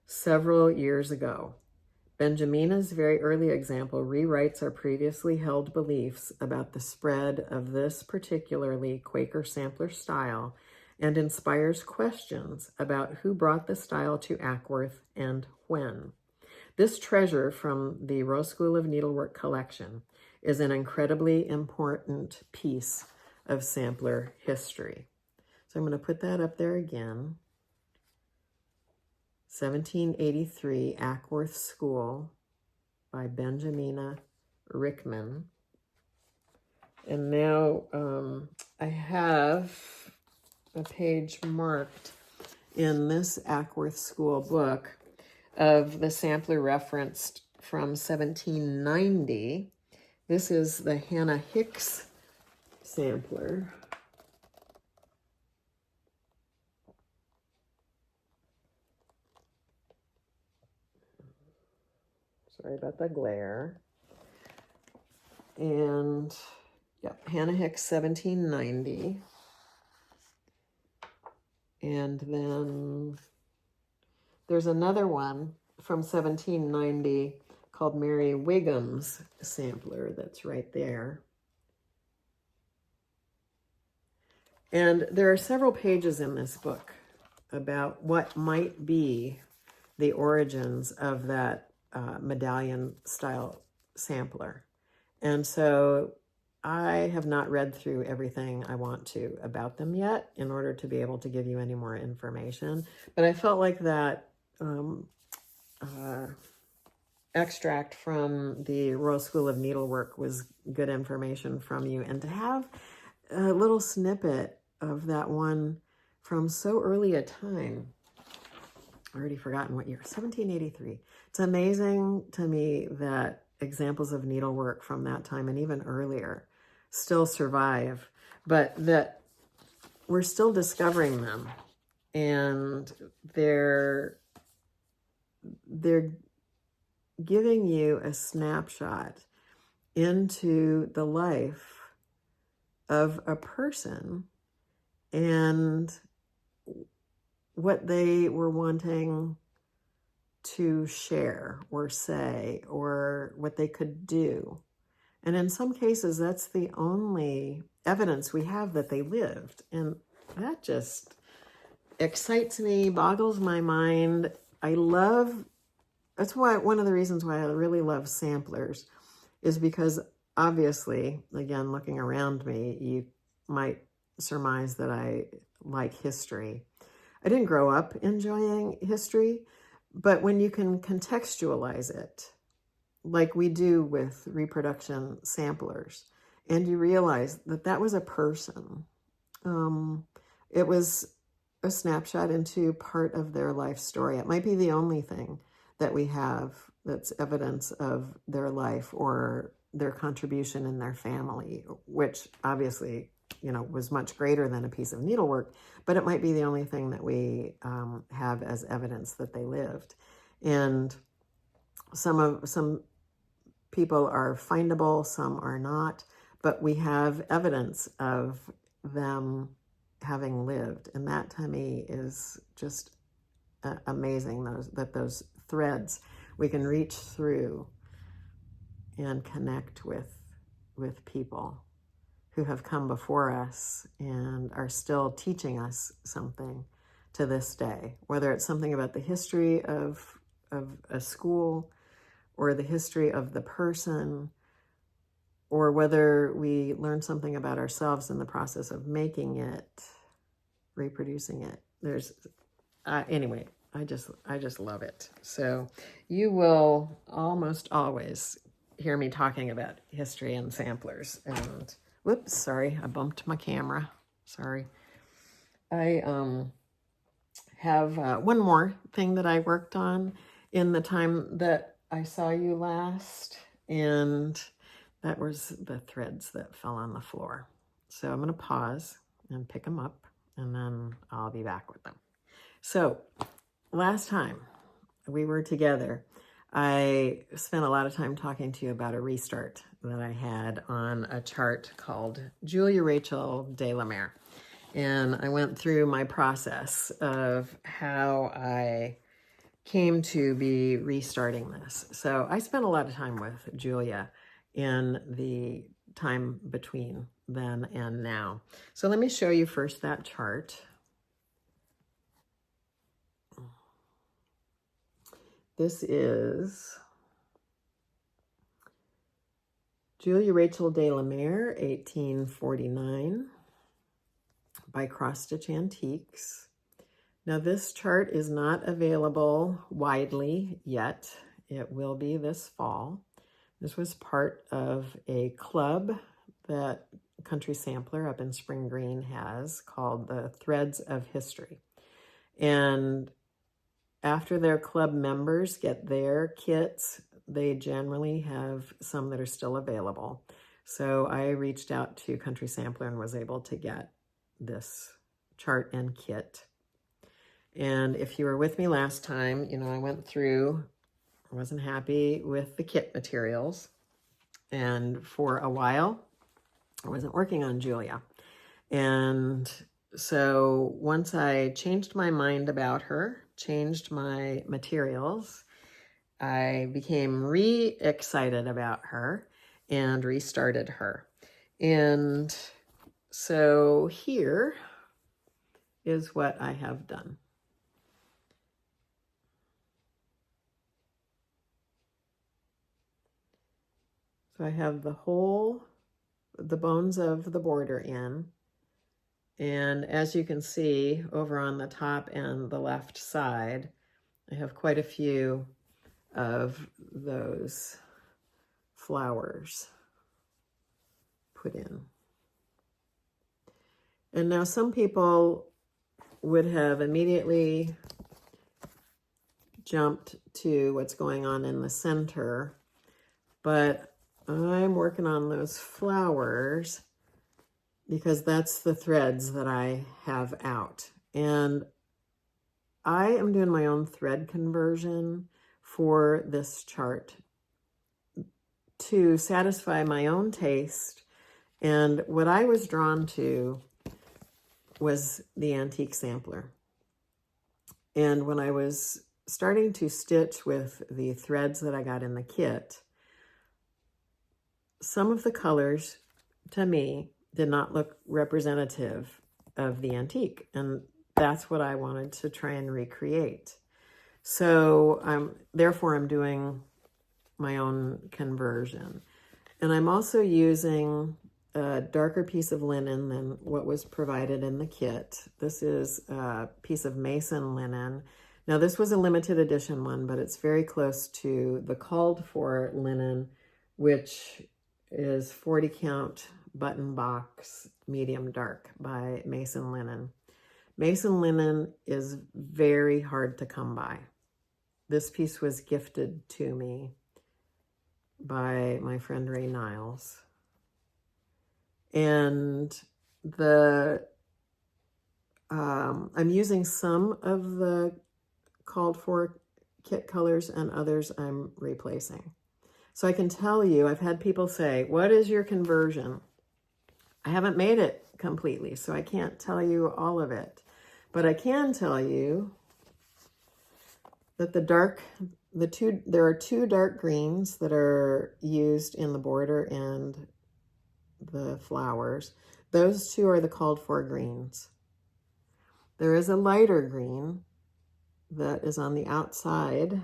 several years ago. Benjamina's very early example rewrites our previously held beliefs about the spread of this particularly Quaker sampler style and inspires questions about who brought the style to Ackworth and when. This treasure from the Rowe School of Needlework collection is an incredibly important piece of sampler history. So I'm going to put that up there again. 1783, Ackworth School by Benjamina Rickman. And now I have a page marked in this Ackworth School book of the sampler referenced from 1790. This is the Hannah Hicks sampler. Sorry about the glare. And yep, Hannah Hicks, 1790. And then there's another one from 1790 called Mary Wigham's sampler that's right there. And there are several pages in this book about what might be the origins of that medallion style sampler. And so I have not read through everything I want to about them yet in order to be able to give you any more information. But I felt like that extract from the Royal School of Needlework was good information from you. And to have a little snippet of that one from so early a time, already forgotten what year, 1783. It's amazing to me that examples of needlework from that time and even earlier still survive, but that we're still discovering them, and they're giving you a snapshot into the life of a person and what they were wanting to share or say, or what they could do. And in some cases, that's the only evidence we have that they lived. And that just excites me, boggles my mind. That's why one of the reasons why I really love samplers is because obviously, again, looking around me, you might surmise that I like history. I didn't grow up enjoying history, but when you can contextualize it, like we do with reproduction samplers, and you realize that that was a person, it was a snapshot into part of their life story. It might be the only thing that we have that's evidence of their life or their contribution in their family, which obviously, was much greater than a piece of needlework, but it might be the only thing that we have as evidence that they lived. And some people are findable, some are not, but we have evidence of them having lived. And that to me is just amazing, those threads we can reach through and connect with people who have come before us and are still teaching us something to this day, whether it's something about the history of a school or the history of the person, or whether we learn something about ourselves in the process of making it, reproducing it. Anyway, I just love it. So you will almost always hear me talking about history and samplers. And whoops, sorry, I bumped my camera. Sorry. I have one more thing that I worked on in the time that I saw you last, and that was the threads that fell on the floor. So I'm going to pause and pick them up, and then I'll be back with them. So last time we were together, I spent a lot of time talking to you about a restart that I had on a chart called Julia Rachel de la Mare. And I went through my process of how I came to be restarting this. So I spent a lot of time with Julia in the time between then and now. So let me show you first that chart. This is Julia Rachel de la Mare, 1849, by Cross Stitch Antiques. Now this chart is not available widely yet. It will be this fall. This was part of a club that Country Sampler up in Spring Green has called the Threads of History. And after their club members get their kits, they generally have some that are still available. So I reached out to Country Sampler and was able to get this chart and kit. And if you were with me last time, I went through, I wasn't happy with the kit materials. And for a while, I wasn't working on Julia. And so once I changed my mind about her, changed my materials, I became re-excited about her and restarted her. And so here is what I have done. So I have the bones of the border in. And as you can see over on the top and the left side, I have quite a few of those flowers put in. And now some people would have immediately jumped to what's going on in the center, but I'm working on those flowers because that's the threads that I have out. And I am doing my own thread conversion for this chart to satisfy my own taste. And what I was drawn to was the antique sampler. And when I was starting to stitch with the threads that I got in the kit, some of the colors, to me, did not look representative of the antique. And that's what I wanted to try and recreate. So therefore, I'm doing my own conversion. And I'm also using a darker piece of linen than what was provided in the kit. This is a piece of mason linen. Now, this was a limited edition one, but it's very close to the called for linen, which is 40 count button box medium dark by Mason Linen. Mason Linen is very hard to come by. This piece was gifted to me by my friend Ray Niles. And the I'm using some of the called for kit colors and others I'm replacing. So I can tell you, I've had people say, what is your conversion? I haven't made it completely, so I can't tell you all of it. But I can tell you that there are two dark greens that are used in the border and the flowers. Those two are the called for greens. There is a lighter green that is on the outside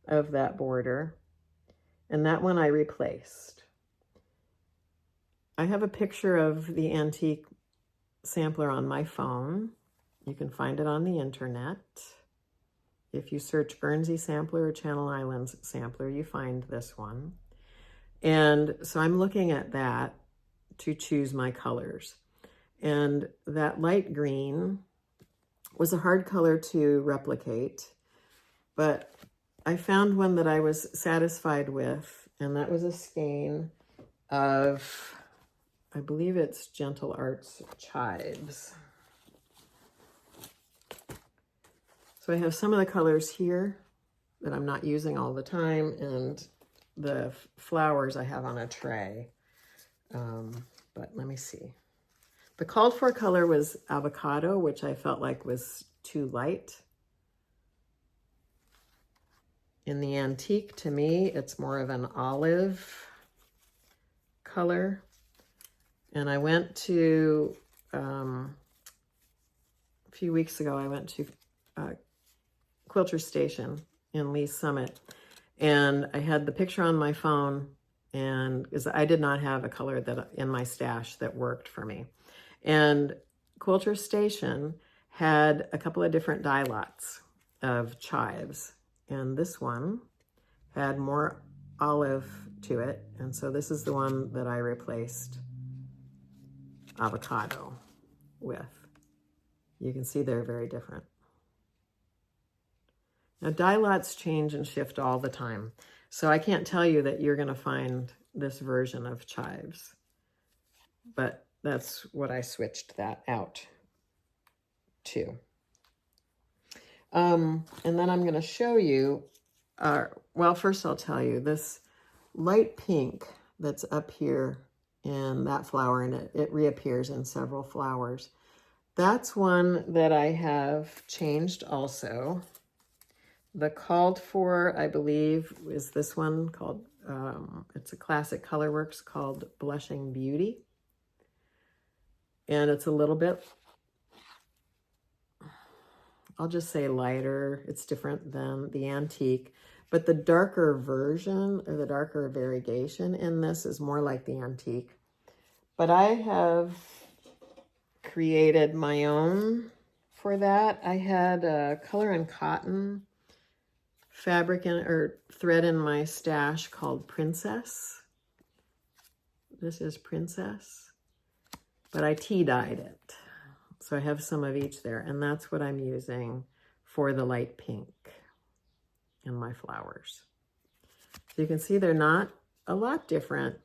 of that border, and that one I replaced. I have a picture of the antique sampler on my phone. You can find it on the internet. If you search Guernsey sampler or Channel Islands sampler, you find this one. And so I'm looking at that to choose my colors. And that light green was a hard color to replicate, but I found one that I was satisfied with, and that was a skein of, I believe it's Gentle Arts Chives. So I have some of the colors here that I'm not using all the time, and the flowers I have on a tray. But let me see. The called for color was avocado, which I felt like was too light. In the antique, to me, it's more of an olive color. And I went to, a few weeks ago, I went to Quilter Station in Lee Summit, and I had the picture on my phone, and because I did not have a color that in my stash that worked for me. And Quilter Station had a couple of different dye lots of chives, and this one had more olive to it, and so this is the one that I replaced avocado with. You can see they're very different. Now, dye lots change and shift all the time, so I can't tell you that you're going to find this version of chives, but that's what I switched that out to. And then I'm going to show you, well, first I'll tell you, this light pink that's up here in that flower, and it reappears in several flowers. That's one that I have changed also. The called for, I believe, is this one called, it's a classic Colorworks called Blushing Beauty. And it's a little bit, I'll just say lighter. It's different than the antique, but the darker version or the darker variegation in this is more like the antique. But I have created my own for that. I had a color and cotton fabric or thread in my stash called Princess. This is Princess. But I tea-dyed it. So I have some of each there, and that's what I'm using for the light pink in my flowers. So you can see they're not a lot different,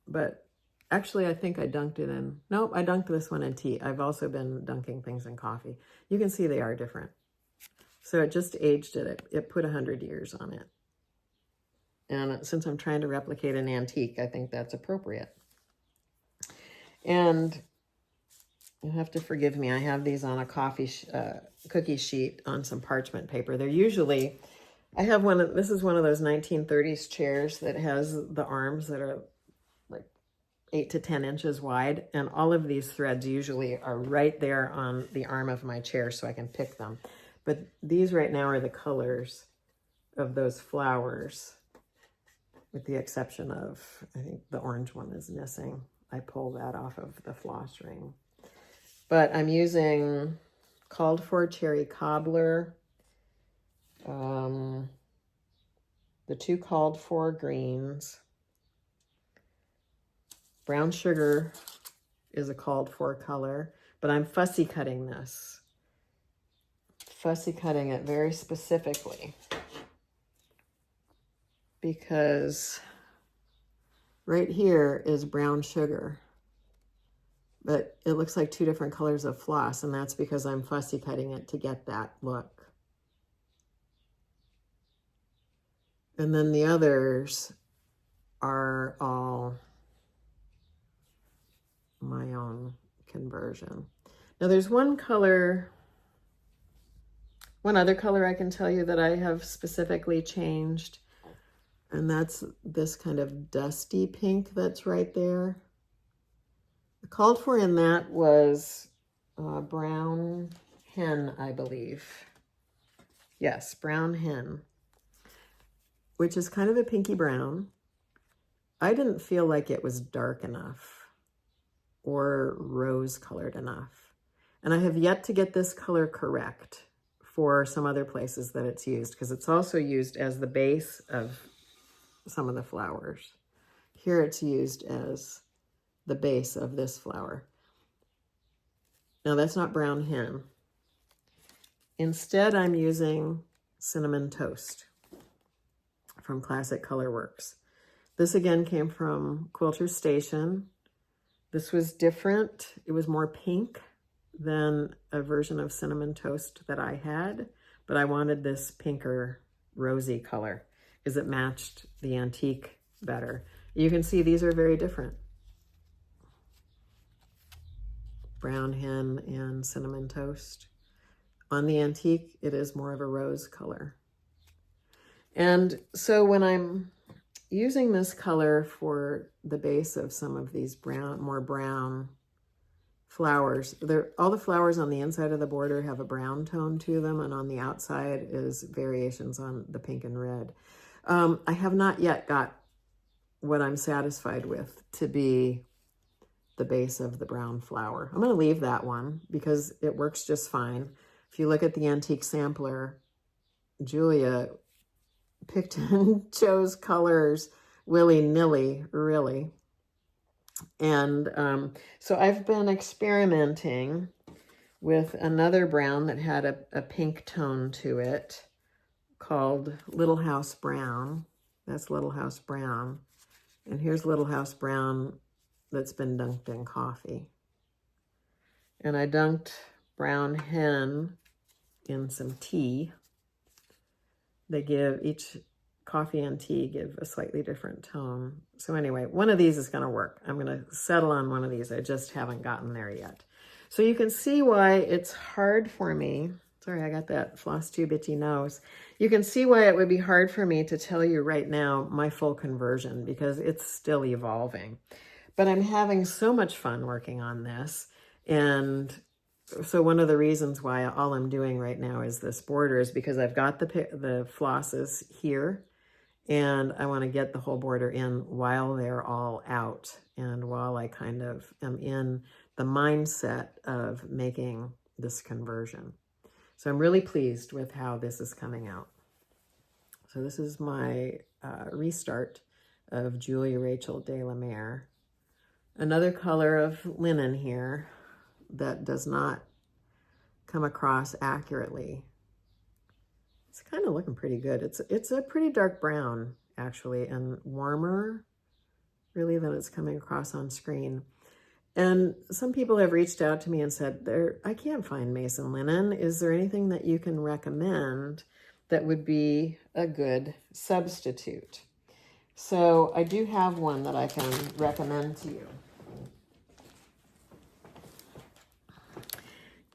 but actually I think I dunked it in, nope, I dunked this one in tea. I've also been dunking things in coffee. You can see they are different. So it just aged it. It put 100 years on it. And since I'm trying to replicate an antique, I think that's appropriate. And you have to forgive me. I have these on a cookie sheet on some parchment paper. They're usually, I have one, this is one of those 1930s chairs that has the arms that are like 8 to 10 inches wide. And all of these threads usually are right there on the arm of my chair so I can pick them. But these right now are the colors of those flowers, with the exception of, I think the orange one is missing. I pulled that off of the floss ring. But I'm using called for cherry cobbler, the two called for greens. Brown sugar is a called for color, but I'm fussy cutting this. Fussy cutting it very specifically because right here is brown sugar, but it looks like two different colors of floss, and that's because I'm fussy cutting it to get that look. And then the others are all my own conversion. Now there's one color, one other color I can tell you that I have specifically changed, and that's this kind of dusty pink that's right there. The called for in that was brown hen, I believe. Yes, brown hen, which is kind of a pinky brown. I didn't feel like it was dark enough or rose colored enough. And I have yet to get this color correct for some other places that it's used, because it's also used as the base of some of the flowers. Here it's used as the base of this flower. Now that's not brown hen. Instead, I'm using Cinnamon Toast from Classic Colorworks. This again came from Quilter Station. This was different. It was more pink than a version of Cinnamon Toast that I had, but I wanted this pinker rosy color because it matched the antique better. You can see these are very different. Brown hen and Cinnamon Toast. On the antique, it is more of a rose color. And so when I'm using this color for the base of some of these brown, more brown flowers, all the flowers on the inside of the border have a brown tone to them, and on the outside is variations on the pink and red. I have not yet got what I'm satisfied with to be the base of the brown flower. I'm going to leave that one because it works just fine. If you look at the antique sampler, Julia picked and chose colors willy-nilly, really. And so I've been experimenting with another brown that had a pink tone to it called Little House Brown. That's Little House Brown. And here's Little House Brown that's been dunked in coffee. And I dunked brown hen in some tea. They give, each coffee and tea give a slightly different tone. So anyway, one of these is going to work. I'm going to settle on one of these. I just haven't gotten there yet. So you can see why it's hard for me. Sorry, I got that FlossTube itchy nose. You can see why it would be hard for me to tell you right now my full conversion, because it's still evolving. But I'm having so much fun working on this. And so one of the reasons why all I'm doing right now is this border is because I've got the flosses here, and I want to get the whole border in while they're all out and while I kind of am in the mindset of making this conversion. So I'm really pleased with how this is coming out. So this is my restart of Julia Rachel de la Mare. Another color of linen here that does not come across accurately. It's kind of looking pretty good. It's a pretty dark brown, actually, and warmer, really, than it's coming across on screen. And some people have reached out to me and said, I can't find Mason linen. Is there anything that you can recommend that would be a good substitute? So I do have one that I can recommend to you.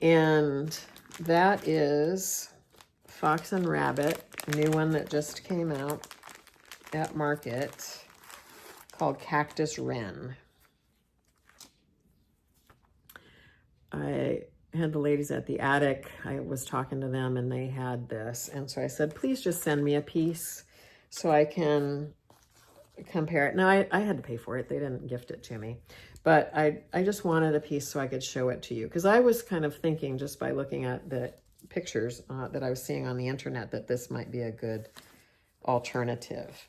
And that is Fox and Rabbit, a new one that just came out at market called Cactus Wren. I had the ladies at the Attic, I was talking to them and they had this. And so I said, please just send me a piece so I can compare it. Now, I had to pay for it. They didn't gift it to me. But I just wanted a piece so I could show it to you. Because I was kind of thinking, just by looking at the pictures that I was seeing on the internet, that this might be a good alternative.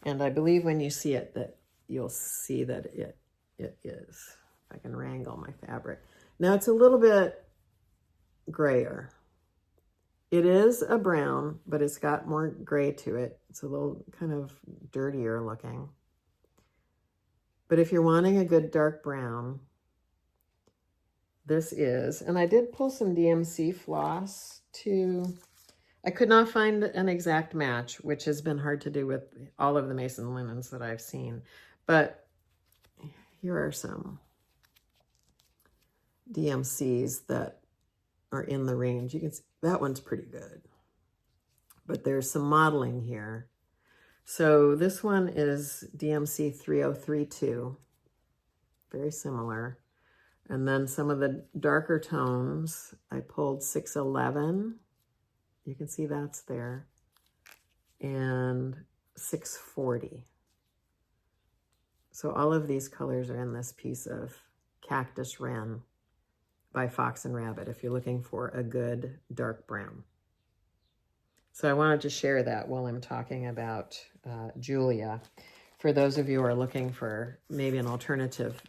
And I believe when you see it, that you'll see that it is. If I can wrangle my fabric. Now, it's a little bit grayer. It is a brown, but it's got more gray to it. It's a little kind of dirtier looking. But if you're wanting a good dark brown, this is, and I did pull some DMC floss to, I could not find an exact match, which has been hard to do with all of the Mason linens that I've seen. But here are some DMCs that are in the range. You can see that one's pretty good. But there's some modeling here. So this one is DMC 3032, very similar. And then some of the darker tones, I pulled 611. You can see that's there. And 640. So all of these colors are in this piece of Cactus Wren by Fox and Rabbit if you're looking for a good dark brown. So I wanted to share that while I'm talking about Julia. For those of you who are looking for maybe an alternative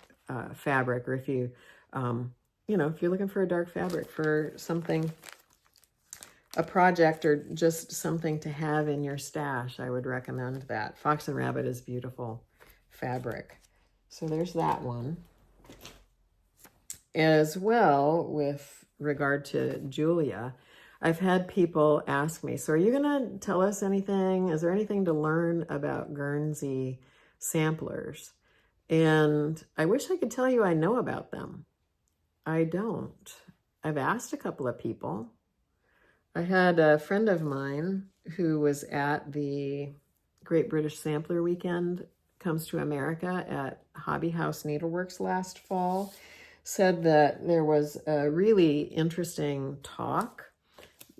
fabric, or if you, if you're looking for a dark fabric for something, a project, or just something to have in your stash, I would recommend that. Fox and Rabbit is beautiful fabric. So there's that one. As well, with regard to Julia, I've had people ask me, so are you going to tell us anything? Is there anything to learn about Guernsey samplers? And I wish I could tell you I know about them. I don't. I've asked a couple of people. I had a friend of mine who was at the Great British Sampler Weekend, comes to America, at Hobby House Needleworks last fall, said that there was a really interesting talk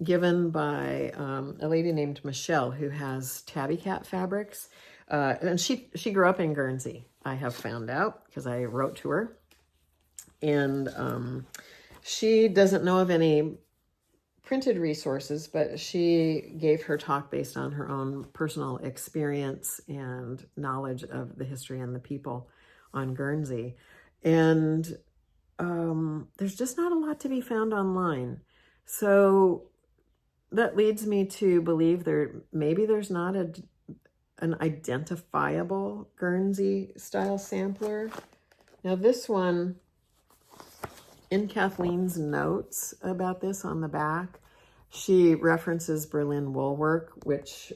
given by a lady named Michelle who has Tabby Cat Fabrics. And she grew up in Guernsey, I have found out, because I wrote to her. And she doesn't know of any printed resources, but she gave her talk based on her own personal experience and knowledge of the history and the people on Guernsey. And there's just not a lot to be found online. So that leads me to believe maybe there's not an identifiable Guernsey style sampler. Now this one, in Kathleen's notes about this on the back, she references Berlin woolwork, which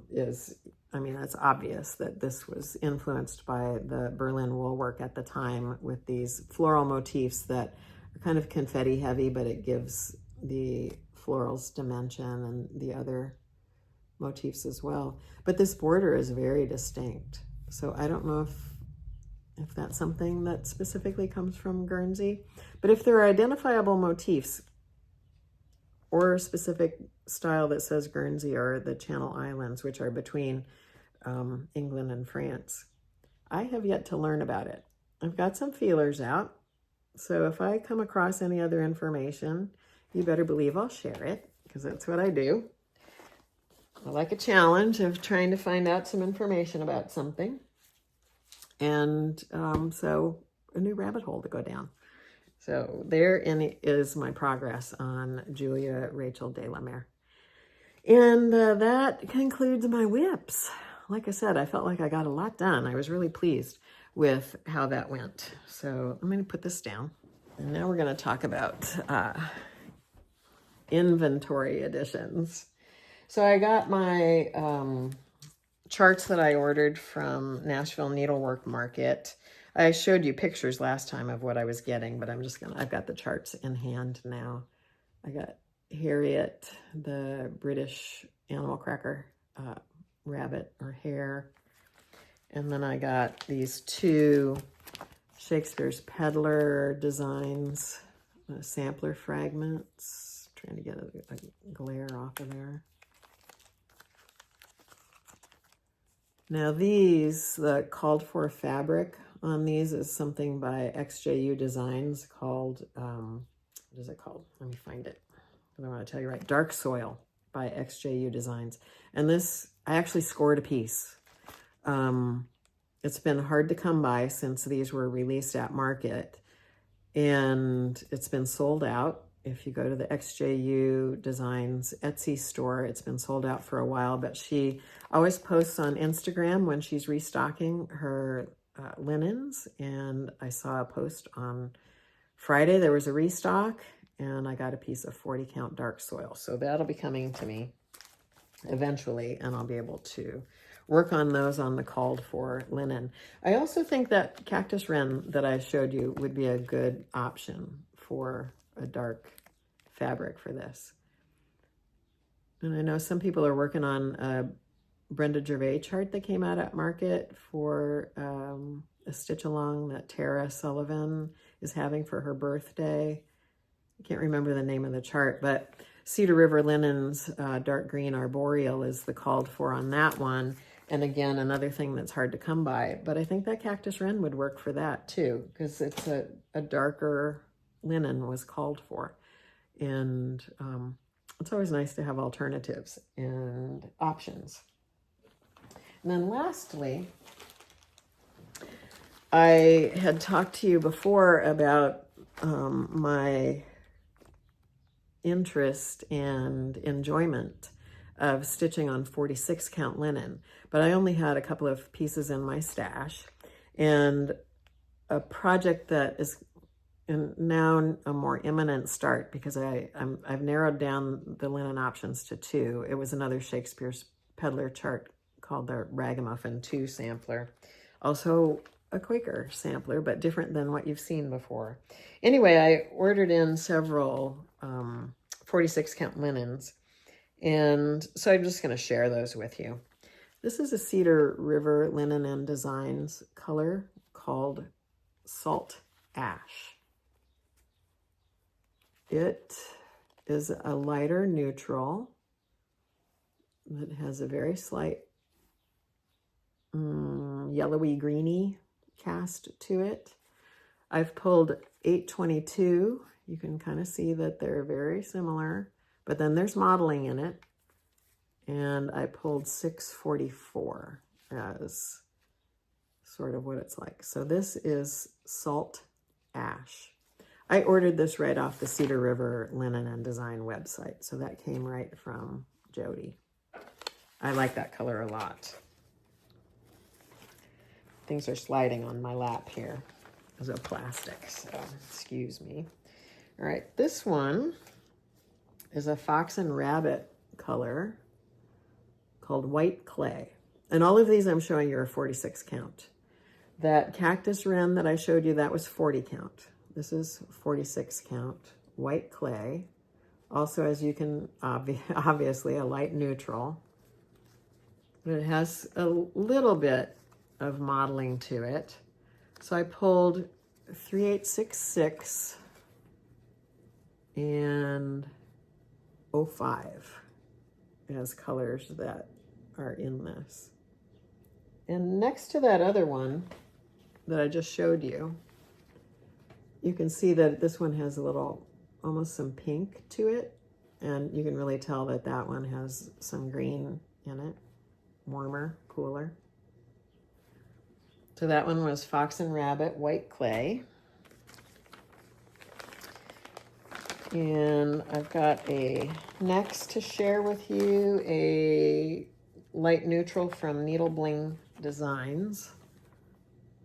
it's obvious that this was influenced by the Berlin woolwork at the time, with these floral motifs that are kind of confetti heavy, but it gives the florals dimension and the other motifs as well. But this border is very distinct. So I don't know if that's something that specifically comes from Guernsey. But if there are identifiable motifs or a specific style that says Guernsey or the Channel Islands, which are between England and France, I have yet to learn about it. I've got some feelers out. So if I come across any other information, you better believe I'll share it, because that's what I do. I like a challenge of trying to find out some information about something. And so a new rabbit hole to go down. So therein is my progress on Julia Rachel de la Mare. And that concludes my WIPS. Like I said, I felt like I got a lot done. I was really pleased with how that went. So I'm going to put this down. And now we're going to talk about inventory additions. So I got my charts that I ordered from Nashville Needlework Market. I showed you pictures last time of what I was getting, but I've got the charts in hand now. I got Harriet, the British animal cracker rabbit or hare. And then I got these two Shakespeare's Peddler designs, sampler fragments. Trying to get a glare off of there. Now these, the called for fabric on these is something by XJU Designs called, what is it called? Let me find it. I don't want to tell you right. Dark Soil by XJU Designs. And this, I actually scored a piece. It's been hard to come by since these were released at market. And it's been sold out if you go to the XJU Designs Etsy store, it's been sold out for a while, but she always posts on Instagram when she's restocking her linens. And I saw a post on Friday, there was a restock, and I got a piece of 40 count dark soil. So that'll be coming to me eventually, and I'll be able to work on those on the called for linen. I also think that cactus wren that I showed you would be a good option for a dark fabric for this. And I know some people are working on a Brenda Gervais chart that came out at Market for a stitch along that Tara Sullivan is having for her birthday. I can't remember the name of the chart, but Cedar River Linens dark green arboreal is the called for on that one. And again, another thing that's hard to come by, but I think that cactus wren would work for that too, because it's a darker linen was called for. And it's always nice to have alternatives and options. And then lastly, I had talked to you before about my interest and enjoyment of stitching on 46 count linen, but I only had a couple of pieces in my stash, and a project that is now a more imminent start because I've narrowed down the linen options to 2. It was another Shakespeare's Peddler chart called the Ragamuffin 2 sampler, also a Quaker sampler, but different than what you've seen before. Anyway, I ordered in several 46 count linens, and so I'm just going to share those with you. This is a Cedar River Linen and Designs color called Salt Ash. It is a lighter neutral that has a very slight yellowy greeny cast to it. I've pulled 822. You can kind of see that they're very similar, but then there's modeling in it. And I pulled 644 as sort of what it's like. So this is Salt Ash. I ordered this right off the Cedar River Linen and Design website. So that came right from Jody. I like that color a lot. Things are sliding on my lap here because of plastic, so excuse me. All right, this one is a Fox and Rabbit color called White Clay. And all of these I'm showing you are 46 count. That cactus wren that I showed you, that was 40 count. This is 46 count, White Clay. Also, as you can, obviously a light neutral. But it has a little bit of modeling to it. So I pulled 3866 and 05 as colors that are in this. And next to that other one that I just showed you, you can see that this one has a little, almost some pink to it. And you can really tell that that one has some green in it, warmer, cooler. So that one was Fox and Rabbit White Clay. And I've got next to share with you a light neutral from Needle Bling Designs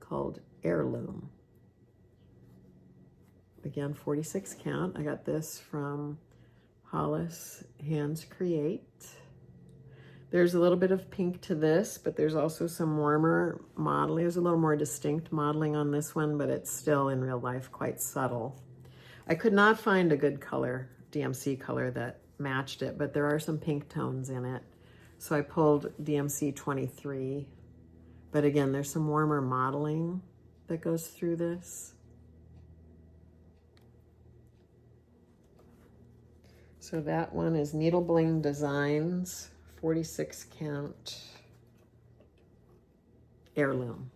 called Heirloom. Again, 46 count. I got this from Hollis Hands Create. There's a little bit of pink to this, but there's also some warmer modeling. There's a little more distinct modeling on this one, but it's still in real life quite subtle. I could not find a good color, DMC color, that matched it, but there are some pink tones in it. So I pulled DMC 23. But again, there's some warmer modeling that goes through this. So that one is Needle Bling Designs, 46 count Heirloom.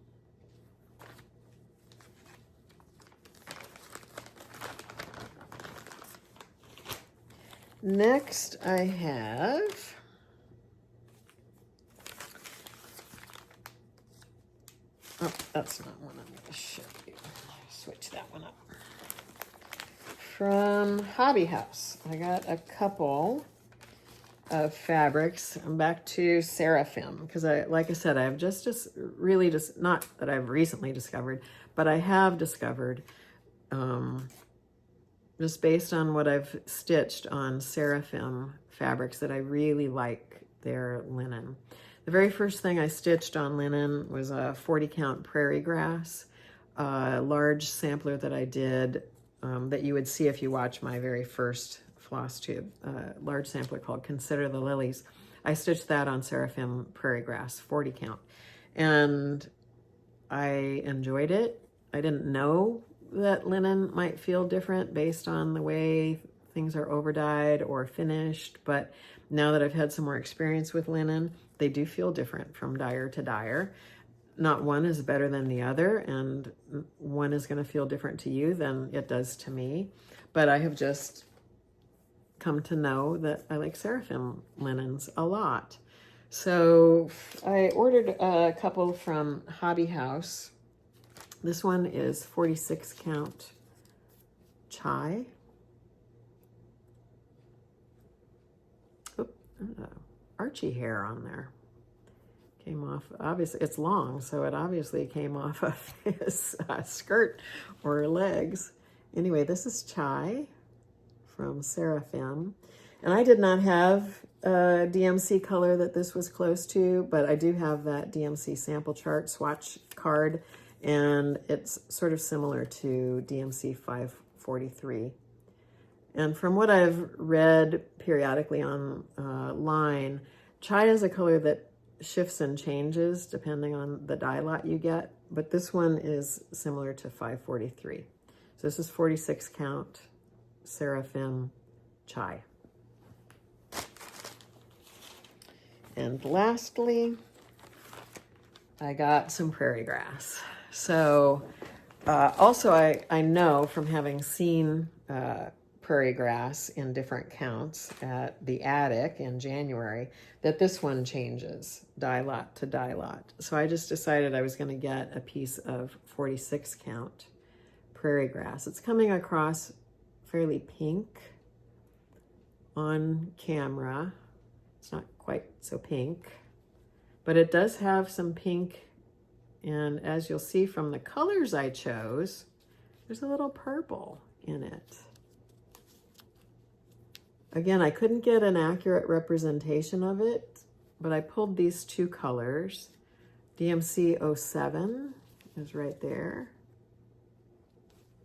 Next I have that's not one I'm going to show you. Switch that one up. from Hobby House. I got a couple of fabrics. I'm back to Seraphim because like I said, I've just really not that I've recently discovered, but I have discovered just based on what I've stitched on Seraphim fabrics that I really like their linen. The very first thing I stitched on linen was a 40 count prairie grass, a large sampler that I did that you would see if you watch my very first FlossTube, large sampler called Consider the Lilies. I stitched that on Seraphim prairie grass, 40 count. And I enjoyed it. I didn't know that linen might feel different based on the way things are over-dyed or finished, but now that I've had some more experience with linen, they do feel different from dyer to dyer. Not one is better than the other, and one is going to feel different to you than it does to me. But I have just come to know that I like Seraphim linens a lot. So I ordered a couple from Hobby House. This one is 46 count chai. Oop, Archie hair on there. Came off, obviously, it's long, so it obviously came off of his skirt or legs. Anyway, this is chai from Seraphim. And I did not have a DMC color that this was close to, but I do have that DMC sample chart swatch card, and it's sort of similar to DMC 543. And from what I've read periodically online, chai is a color that shifts and changes depending on the dye lot you get, but this one is similar to 543. So this is 46 count Seraphim chai. And lastly, I got some prairie grass. So also I know from having seen prairie grass in different counts at the Attic in January that this one changes dye lot to dye lot. So I just decided I was going to get a piece of 46 count prairie grass. It's coming across fairly pink on camera. It's not quite so pink, but it does have some pink, and as you'll see from the colors I chose, there's a little purple in it. Again, I couldn't get an accurate representation of it, but I pulled these two colors. DMC 07 is right there,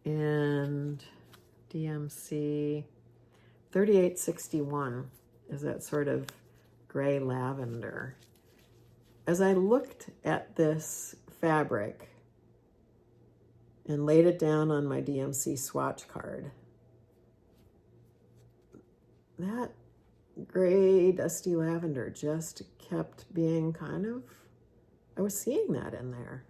and DMC 3861 is that sort of gray lavender. As I looked at this fabric and laid it down on my DMC swatch card, that gray dusty lavender just kept being I was seeing that in there.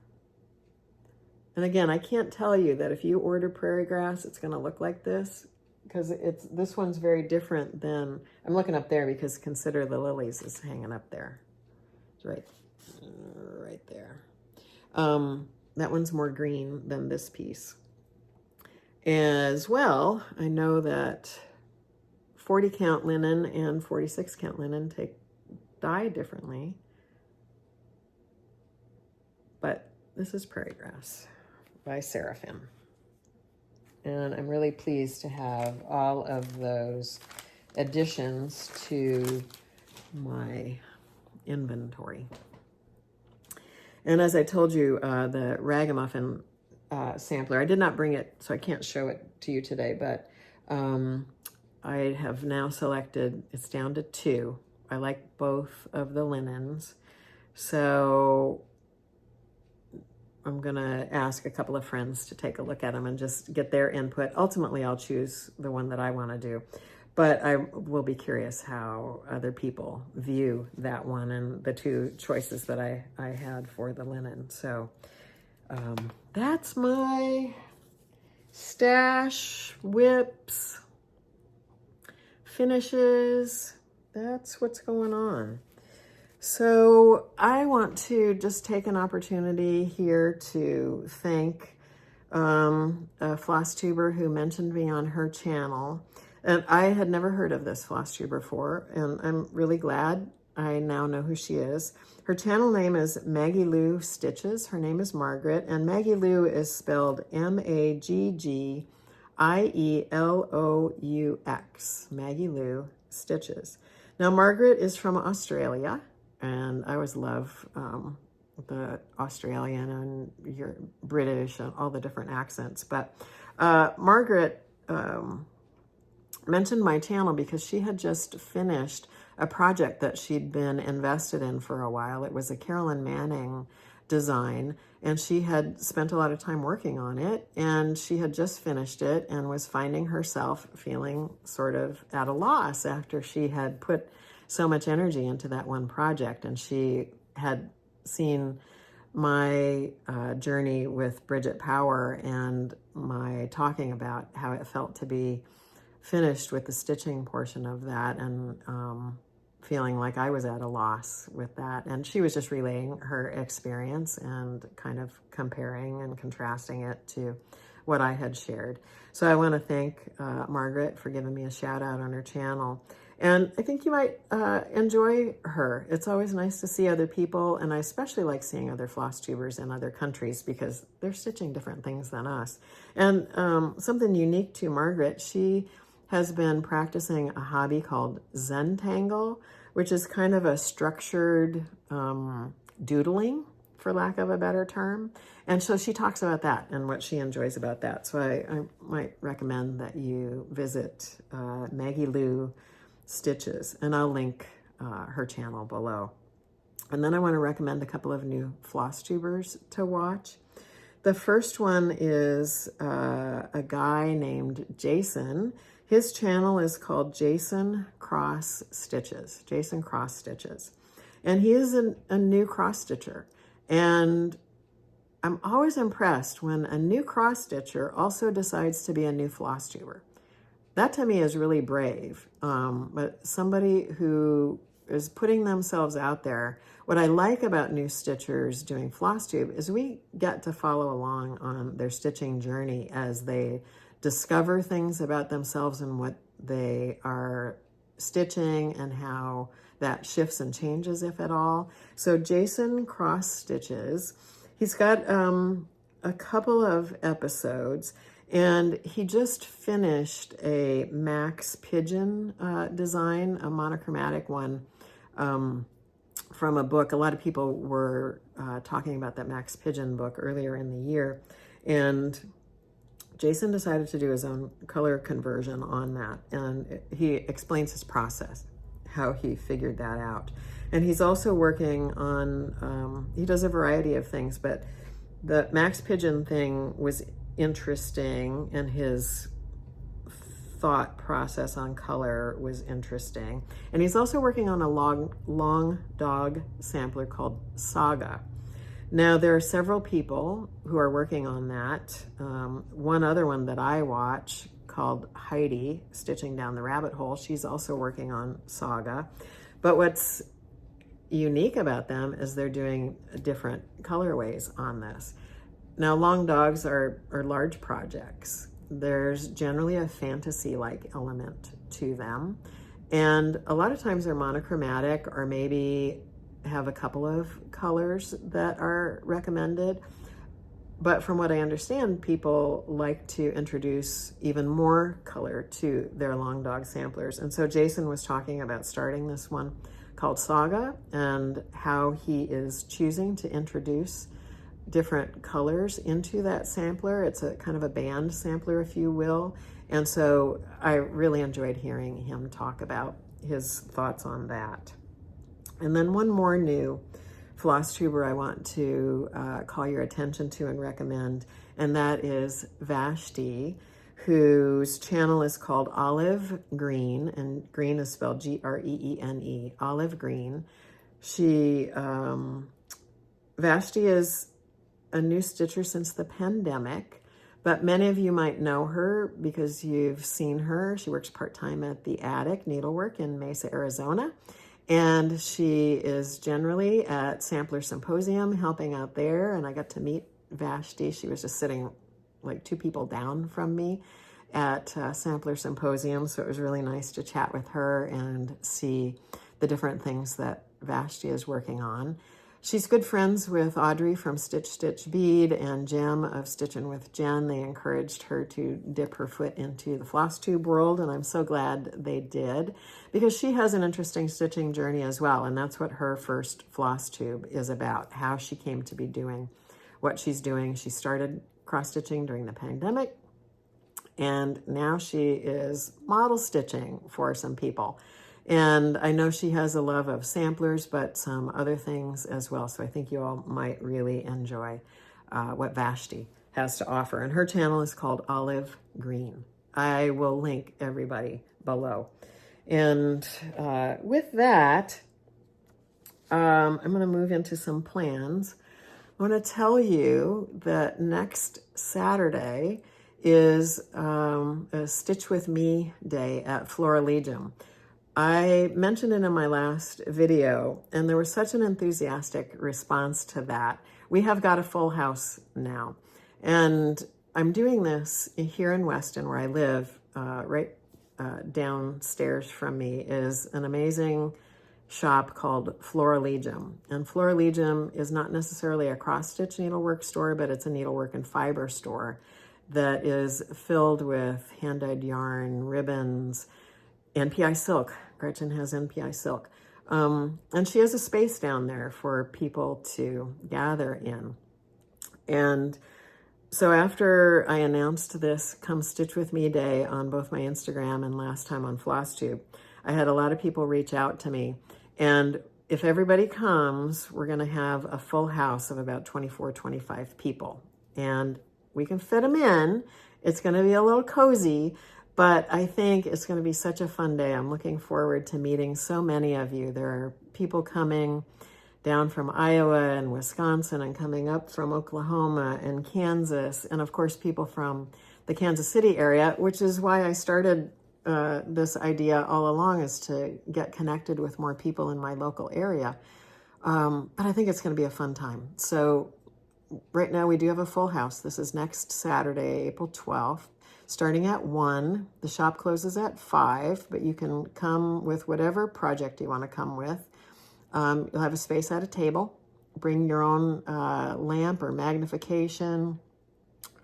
And again, I can't tell you that if you order prairie grass, it's going to look like this, because this one's very different than, I'm looking up there because Consider the Lilies is hanging up there. It's right there. That one's more green than this piece. As well, I know that 40 count linen and 46 count linen take dye differently, but this is prairie grass by Seraphim. And I'm really pleased to have all of those additions to my inventory. And as I told you, the Ragamuffin sampler, I did not bring it, so I can't show it to you today, but I have now selected, it's down to 2. I like both of the linens. So I'm gonna ask a couple of friends to take a look at them and just get their input. Ultimately, I'll choose the one that I wanna do. But I will be curious how other people view that one and the 2 choices that I had for the linen. So that's my stash, WIPS, finishes. That's what's going on. So I want to just take an opportunity here to thank a floss tuber who mentioned me on her channel. And I had never heard of this floss tuber before, and I'm really glad I now know who she is. Her channel name is Maggie Lou Stitches. Her name is Margaret, and Maggie Lou is spelled Maggieloux. Maggie Lou Stitches. Now, Margaret is from Australia, and I always love the Australian and your British and all the different accents. But Margaret mentioned my channel because she had just finished a project that she'd been invested in for a while. It was a Carolyn Manning design, and she had spent a lot of time working on it, and she had just finished it and was finding herself feeling sort of at a loss after she had put so much energy into that one project. And she had seen my journey with Bridget Power and my talking about how it felt to be finished with the stitching portion of that, and feeling like I was at a loss with that. And she was just relaying her experience and kind of comparing and contrasting it to what I had shared. So I want to thank Margaret for giving me a shout out on her channel. And I think you might enjoy her. It's always nice to see other people, and I especially like seeing other floss tubers in other countries because they're stitching different things than us. And something unique to Margaret, she has been practicing a hobby called Zentangle, which is kind of a structured doodling, for lack of a better term. And so she talks about that and what she enjoys about that. So I might recommend that you visit Maggie Lou Stitches, and I'll link her channel below. And then I want to recommend a couple of new floss tubers to watch. The first one is a guy named Jason. His channel is called Jason Cross Stitches. Jason Cross Stitches. And he is a new cross stitcher. And I'm always impressed when a new cross stitcher also decides to be a new floss tuber. That to me is really brave. But somebody who is putting themselves out there. What I like about new stitchers doing FlossTube is we get to follow along on their stitching journey as they discover things about themselves and what they are stitching and how that shifts and changes, if at all. So Jason Cross Stitches, he's got a couple of episodes, and he just finished a Max Pigeon design, a monochromatic one from a book. A lot of people were talking about that Max Pigeon book earlier in the year, and Jason decided to do his own color conversion on that, and he explains his process, how he figured that out. And he's also working on, he does a variety of things, but the Max Pigeon thing was interesting, and his thought process on color was interesting. And he's also working on a long dog sampler called Saga. Now, there are several people who are working on that. One other one that I watch called Heidi, Stitching Down the Rabbit Hole, she's also working on Saga. But what's unique about them is they're doing different colorways on this. Now, long dogs are large projects. There's generally a fantasy-like element to them. And a lot of times they're monochromatic, or maybe have a couple of colors that are recommended. But from what I understand, people like to introduce even more color to their long dog samplers. And so Jason was talking about starting this one called Saga, and how he is choosing to introduce different colors into that sampler. It's a kind of a band sampler, if you will. And so I really enjoyed hearing him talk about his thoughts on that. And then one more new floss tuber I want to call your attention to and recommend, and that is Vashti, whose channel is called Olive Green, and green is spelled Greene, Olive Green. Vashti is a new stitcher since the pandemic, but many of you might know her because you've seen her. She works part-time at the Attic Needlework in Mesa, Arizona. And she is generally at Sampler Symposium helping out there. And I got to meet Vashti. She was just sitting like 2 people down from me at Sampler Symposium. So it was really nice to chat with her and see the different things that Vashti is working on. She's good friends with Audrey from Stitch Stitch Bead and Jem of Stitchin' with Jen. They encouraged her to dip her foot into the FlossTube world, and I'm so glad they did, because she has an interesting stitching journey as well, and that's what her first FlossTube is about, how she came to be doing what she's doing. She started cross-stitching during the pandemic, and now she is model stitching for some people. And I know she has a love of samplers, but some other things as well. So I think you all might really enjoy what Vashti has to offer. And her channel is called Olive Green. I will link everybody below. And with that, I'm going to move into some plans. I want to tell you that next Saturday is a Stitch With Me day at Florilegium. I mentioned it in my last video, and there was such an enthusiastic response to that. We have got a full house now, and I'm doing this here in Weston, where I live. Right downstairs from me is an amazing shop called Florilegium, and Florilegium is not necessarily a cross-stitch needlework store, but it's a needlework and fiber store that is filled with hand-dyed yarn, ribbons, NPI silk. Gretchen has NPI silk. And she has a space down there for people to gather in. And so after I announced this Come Stitch With Me Day on both my Instagram and last time on FlossTube, I had a lot of people reach out to me. And if everybody comes, we're going to have a full house of about 24, 25 people. And we can fit them in. It's going to be a little cozy, but I think it's going to be such a fun day. I'm looking forward to meeting so many of you. There are people coming down from Iowa and Wisconsin and coming up from Oklahoma and Kansas, and of course people from the Kansas City area, which is why I started this idea all along, is to get connected with more people in my local area. But I think it's going to be a fun time. So right now we do have a full house. This is next Saturday, April 12th. Starting at 1, the shop closes at 5, but you can come with whatever project you want to come with. You'll have a space at a table. Bring your own lamp or magnification.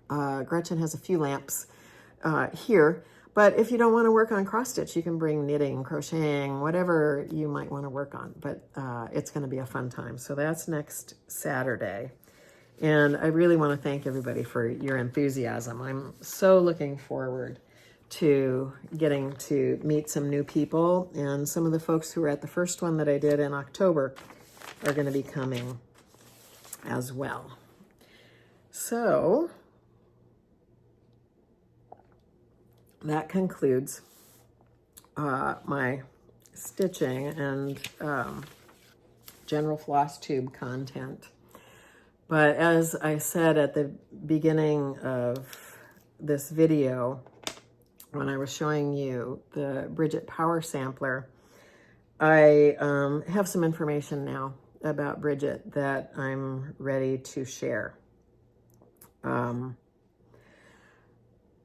Gretchen has a few lamps here, but if you don't want to work on cross stitch, you can bring knitting, crocheting, whatever you might want to work on, but it's going to be a fun time. So that's next Saturday. And I really want to thank everybody for your enthusiasm. I'm so looking forward to getting to meet some new people, and some of the folks who were at the first one that I did in October are going to be coming as well. So that concludes my stitching and general FlossTube content. But as I said at the beginning of this video, when I was showing you the Bridget Power sampler, I have some information now about Bridget that I'm ready to share. And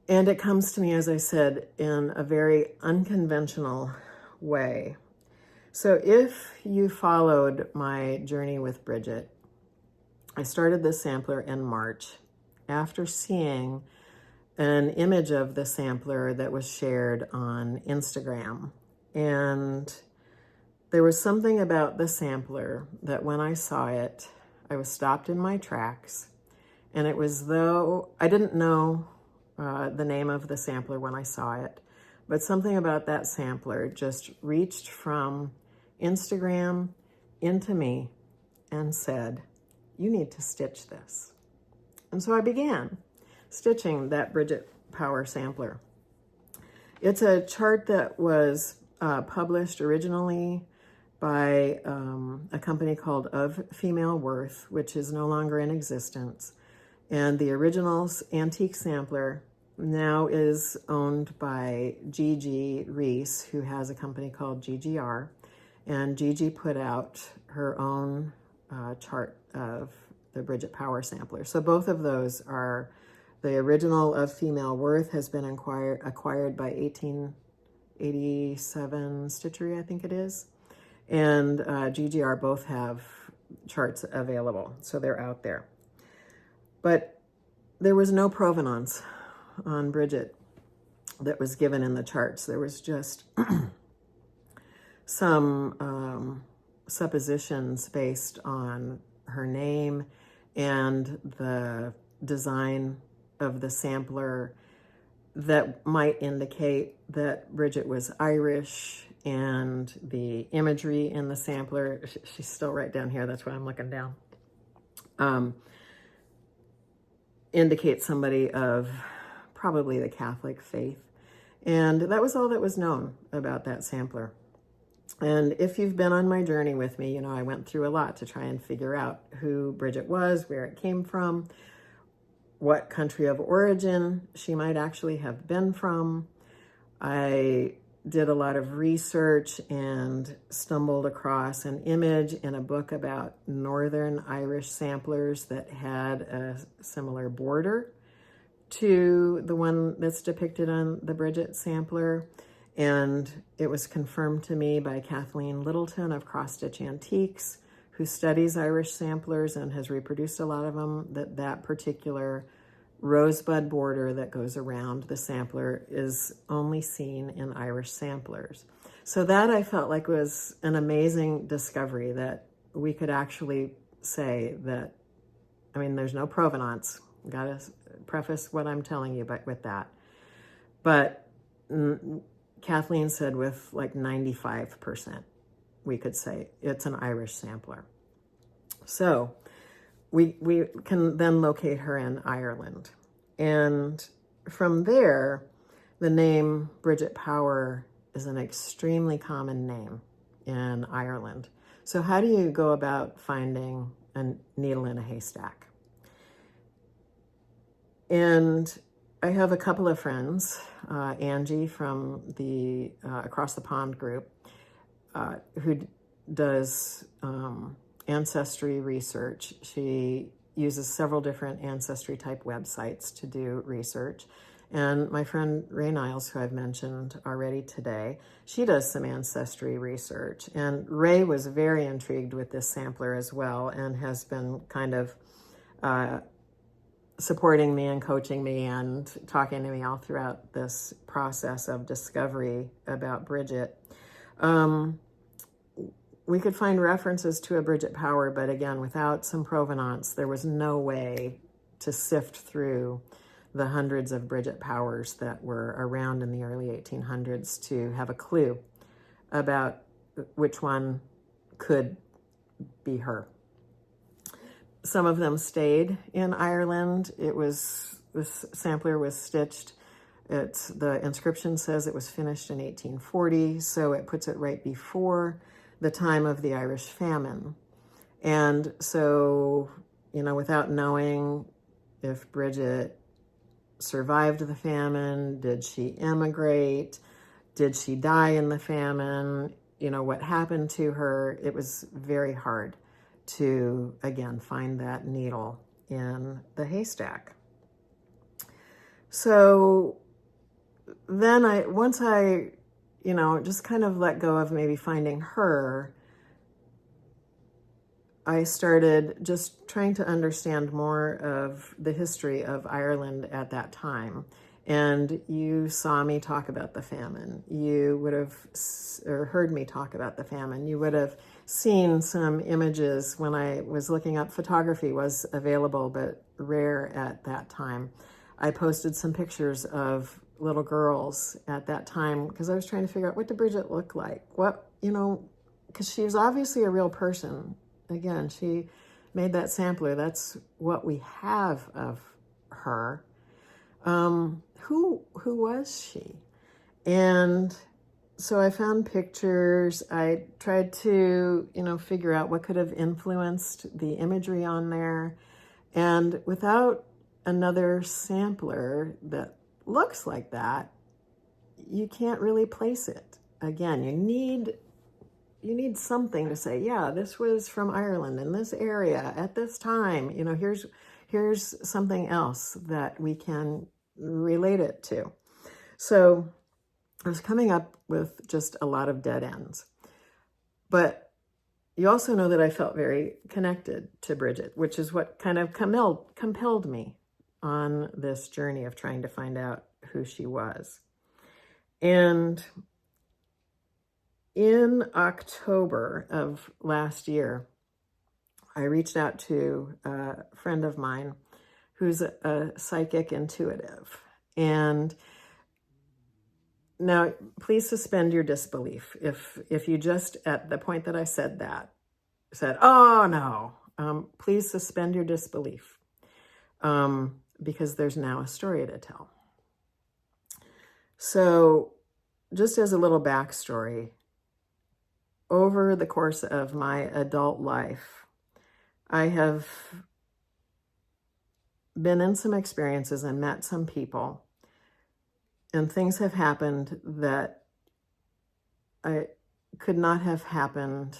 it comes to me, as I said, in a very unconventional way. So if you followed my journey with Bridget, I started this sampler in March after seeing an image of the sampler that was shared on Instagram. And there was something about the sampler that when I saw it, I was stopped in my tracks. And it was though I didn't know the name of the sampler when I saw it, but something about that sampler just reached from Instagram into me and said, you need to stitch this. And so I began stitching that Bridget Power sampler. It's a chart that was published originally by a company called Of Female Worth, which is no longer in existence. And the original antique sampler now is owned by Gigi Reese, who has a company called GGR. And Gigi put out her own chart of the Bridget Power sampler. So both of those are The original of Female Worth has been acquired by 1887 Stitchery, I think it is. And GGR both have charts available, so they're out there. But there was no provenance on Bridget that was given in the charts. There was just some suppositions based on her name and the design of the sampler that might indicate that Bridget was Irish, and the imagery in the sampler, she's still right down here, that's why I'm looking down, indicates somebody of probably the Catholic faith. And that was all that was known about that sampler. And if you've been on my journey with me, you know, I went through a lot to try and figure out who Bridget was, where it came from, what country of origin she might actually have been from. I did a lot of research and stumbled across an image in a book about Northern Irish samplers that had a similar border to the one that's depicted on the Bridget sampler. And it was confirmed to me by Kathleen Littleton of Cross Stitch Antiques, who studies Irish samplers and has reproduced a lot of them, that that particular rosebud border that goes around the sampler is only seen in Irish samplers. So that I felt like was an amazing discovery, that we could actually say that, I mean, there's no provenance. Gotta preface what I'm telling you with that. But Kathleen said with like 95%, we could say it's an Irish sampler. So we can then locate her in Ireland. And from there, the name Bridget Power is an extremely common name in Ireland. So how do you go about finding a needle in a haystack? And I have a couple of friends, Angie from the Across the Pond group, who does ancestry research. She uses several different ancestry type websites to do research. And my friend Ray Niles, who I've mentioned already today, she does some ancestry research. And Ray was very intrigued with this sampler as well, and has been kind of supporting me and coaching me and talking to me all throughout this process of discovery about Bridget. We could find references to a Bridget Power, but again, without some provenance, there was no way to sift through the hundreds of Bridget Powers that were around in the early 1800s to have a clue about which one could be her. Some of them stayed in Ireland. This sampler was stitched. The inscription says it was finished in 1840, so it puts it right before the time of the Irish famine. And so, you know, without knowing if Bridget survived the famine, did she immigrate, did she die in the famine, you know, what happened to her, it was very hard to, again, find that needle in the haystack. So then once I you know, just kind of let go of maybe finding her, I started just trying to understand more of the history of Ireland at that time. And you saw me talk about the famine. You would have heard me talk about the famine. You would have seen some images when I was looking up. Photography was available, but rare at that time. I posted some pictures of little girls at that time because I was trying to figure out, what did Bridget look like? What, you know, because she was obviously a real person. Again, she made that sampler. That's what we have of her. Who was she? And so I found pictures. I tried to, you know, figure out what could have influenced the imagery on there. And without another sampler that looks like that, you can't really place it. Again, you need something to say, yeah, this was from Ireland in this area at this time. You know, here's something else that we can relate it to. So I was coming up with just a lot of dead ends. But you also know that I felt very connected to Bridget, which is what kind of compelled me on this journey of trying to find out who she was. And in October of last year, I reached out to a friend of mine who's a psychic intuitive. And now, please suspend your disbelief. If you just, at the point that I said that, said, oh no, please suspend your disbelief, because there's now a story to tell. So just as a little backstory, over the course of my adult life, I have been in some experiences and met some people, and things have happened that I could not have happened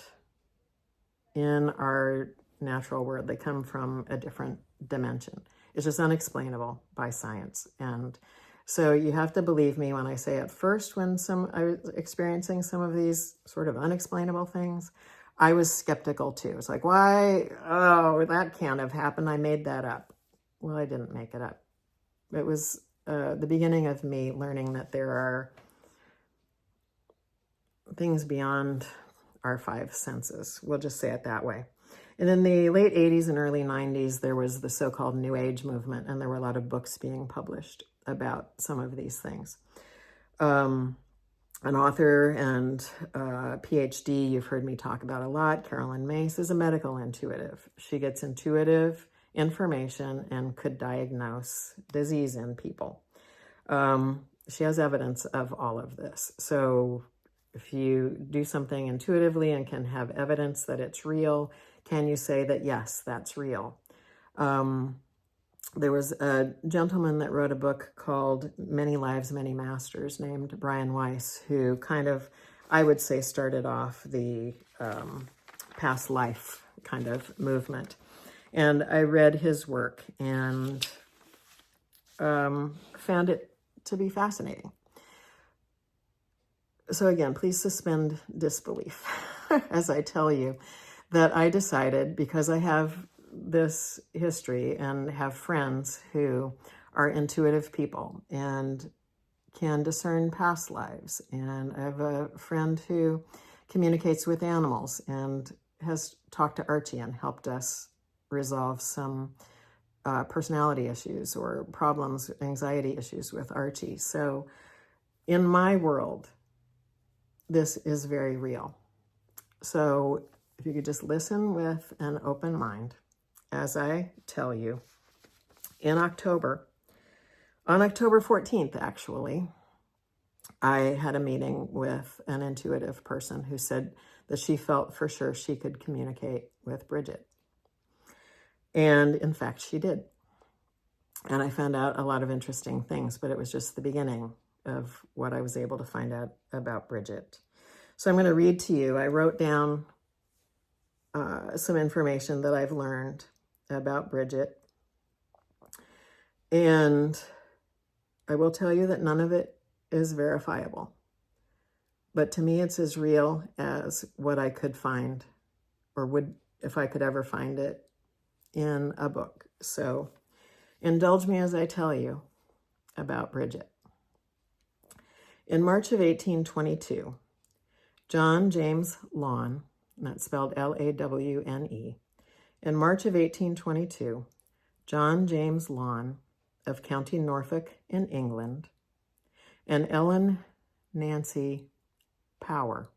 in our natural world. They come from a different dimension. It's just unexplainable by science. And so you have to believe me when I say at first, when I was experiencing some of these sort of unexplainable things, I was skeptical too. It's like, why? Oh, that can't have happened. I made that up. Well, I didn't make it up. It was the beginning of me learning that there are things beyond our five senses. We'll just say it that way. And in the late 80s and early 90s, there was the so-called New Age movement, and there were a lot of books being published about some of these things. An author and PhD you've heard me talk about a lot, Carolyn Mace, is a medical intuitive. She gets intuitive information and could diagnose disease in people. She has evidence of all of this. So if you do something intuitively and can have evidence that it's real, can you say that, yes, that's real? There was a gentleman that wrote a book called Many Lives, Many Masters, named Brian Weiss, who kind of, I would say, started off the past life kind of movement. And I read his work and found it to be fascinating. So again, please suspend disbelief as I tell you that I decided, because I have this history and have friends who are intuitive people and can discern past lives. And I have a friend who communicates with animals and has talked to Archie and helped us resolve some personality issues or problems, anxiety issues with Archie. So in my world, this is very real. So if you could just listen with an open mind as I tell you, on October 14th, actually, I had a meeting with an intuitive person who said that she felt for sure she could communicate with Bridget. And in fact, she did. And I found out a lot of interesting things, but it was just the beginning of what I was able to find out about Bridget. So I'm going to read to you. I wrote down some information that I've learned about Bridget. And I will tell you that none of it is verifiable. But to me, it's as real as what I could find, or would, if I could ever find it, in a book. So indulge me as I tell you about Bridget. In March of 1822, John James Lawn, and that's spelled Lawne, in March of 1822, John James Lawn of County Norfolk in England and Ellen Nancy Power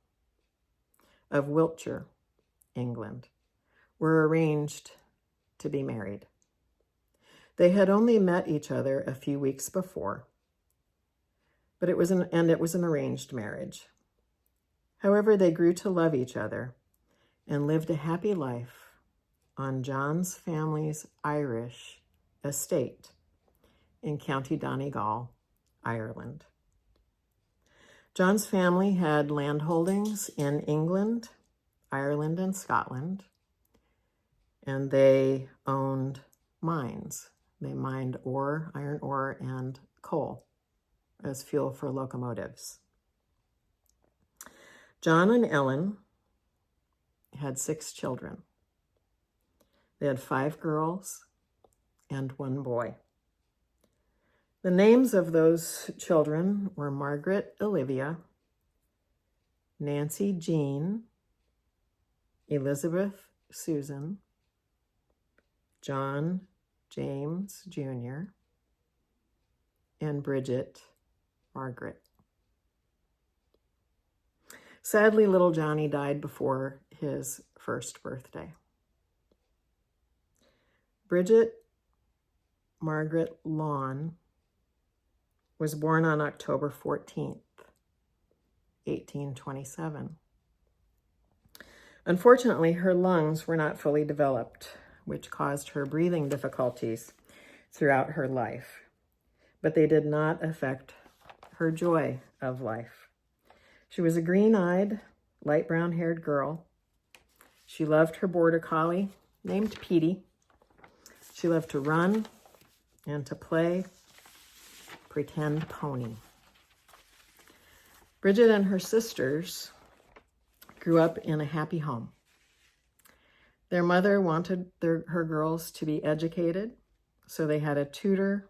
of Wiltshire, England, were arranged to be married. They had only met each other a few weeks before, but it was an arranged marriage. However, they grew to love each other and lived a happy life on John's family's Irish estate in County Donegal, Ireland. John's family had land holdings in England, Ireland, and Scotland, and they owned mines. They mined ore, iron ore, and coal as fuel for locomotives. John and Ellen had 6 children. They had 5 girls and 1 boy. The names of those children were Margaret Olivia, Nancy Jean, Elizabeth Susan, John James Jr., and Bridget Margaret. Sadly, little Johnny died before his first birthday. Bridget Margaret Lawn was born on October 14th, 1827. Unfortunately, her lungs were not fully developed, which caused her breathing difficulties throughout her life. But they did not affect her joy of life. She was a green-eyed, light brown-haired girl. She loved her border collie, named Petey. She loved to run and to play pretend pony. Bridget and her sisters grew up in a happy home. Their mother wanted her girls to be educated, so they had a tutor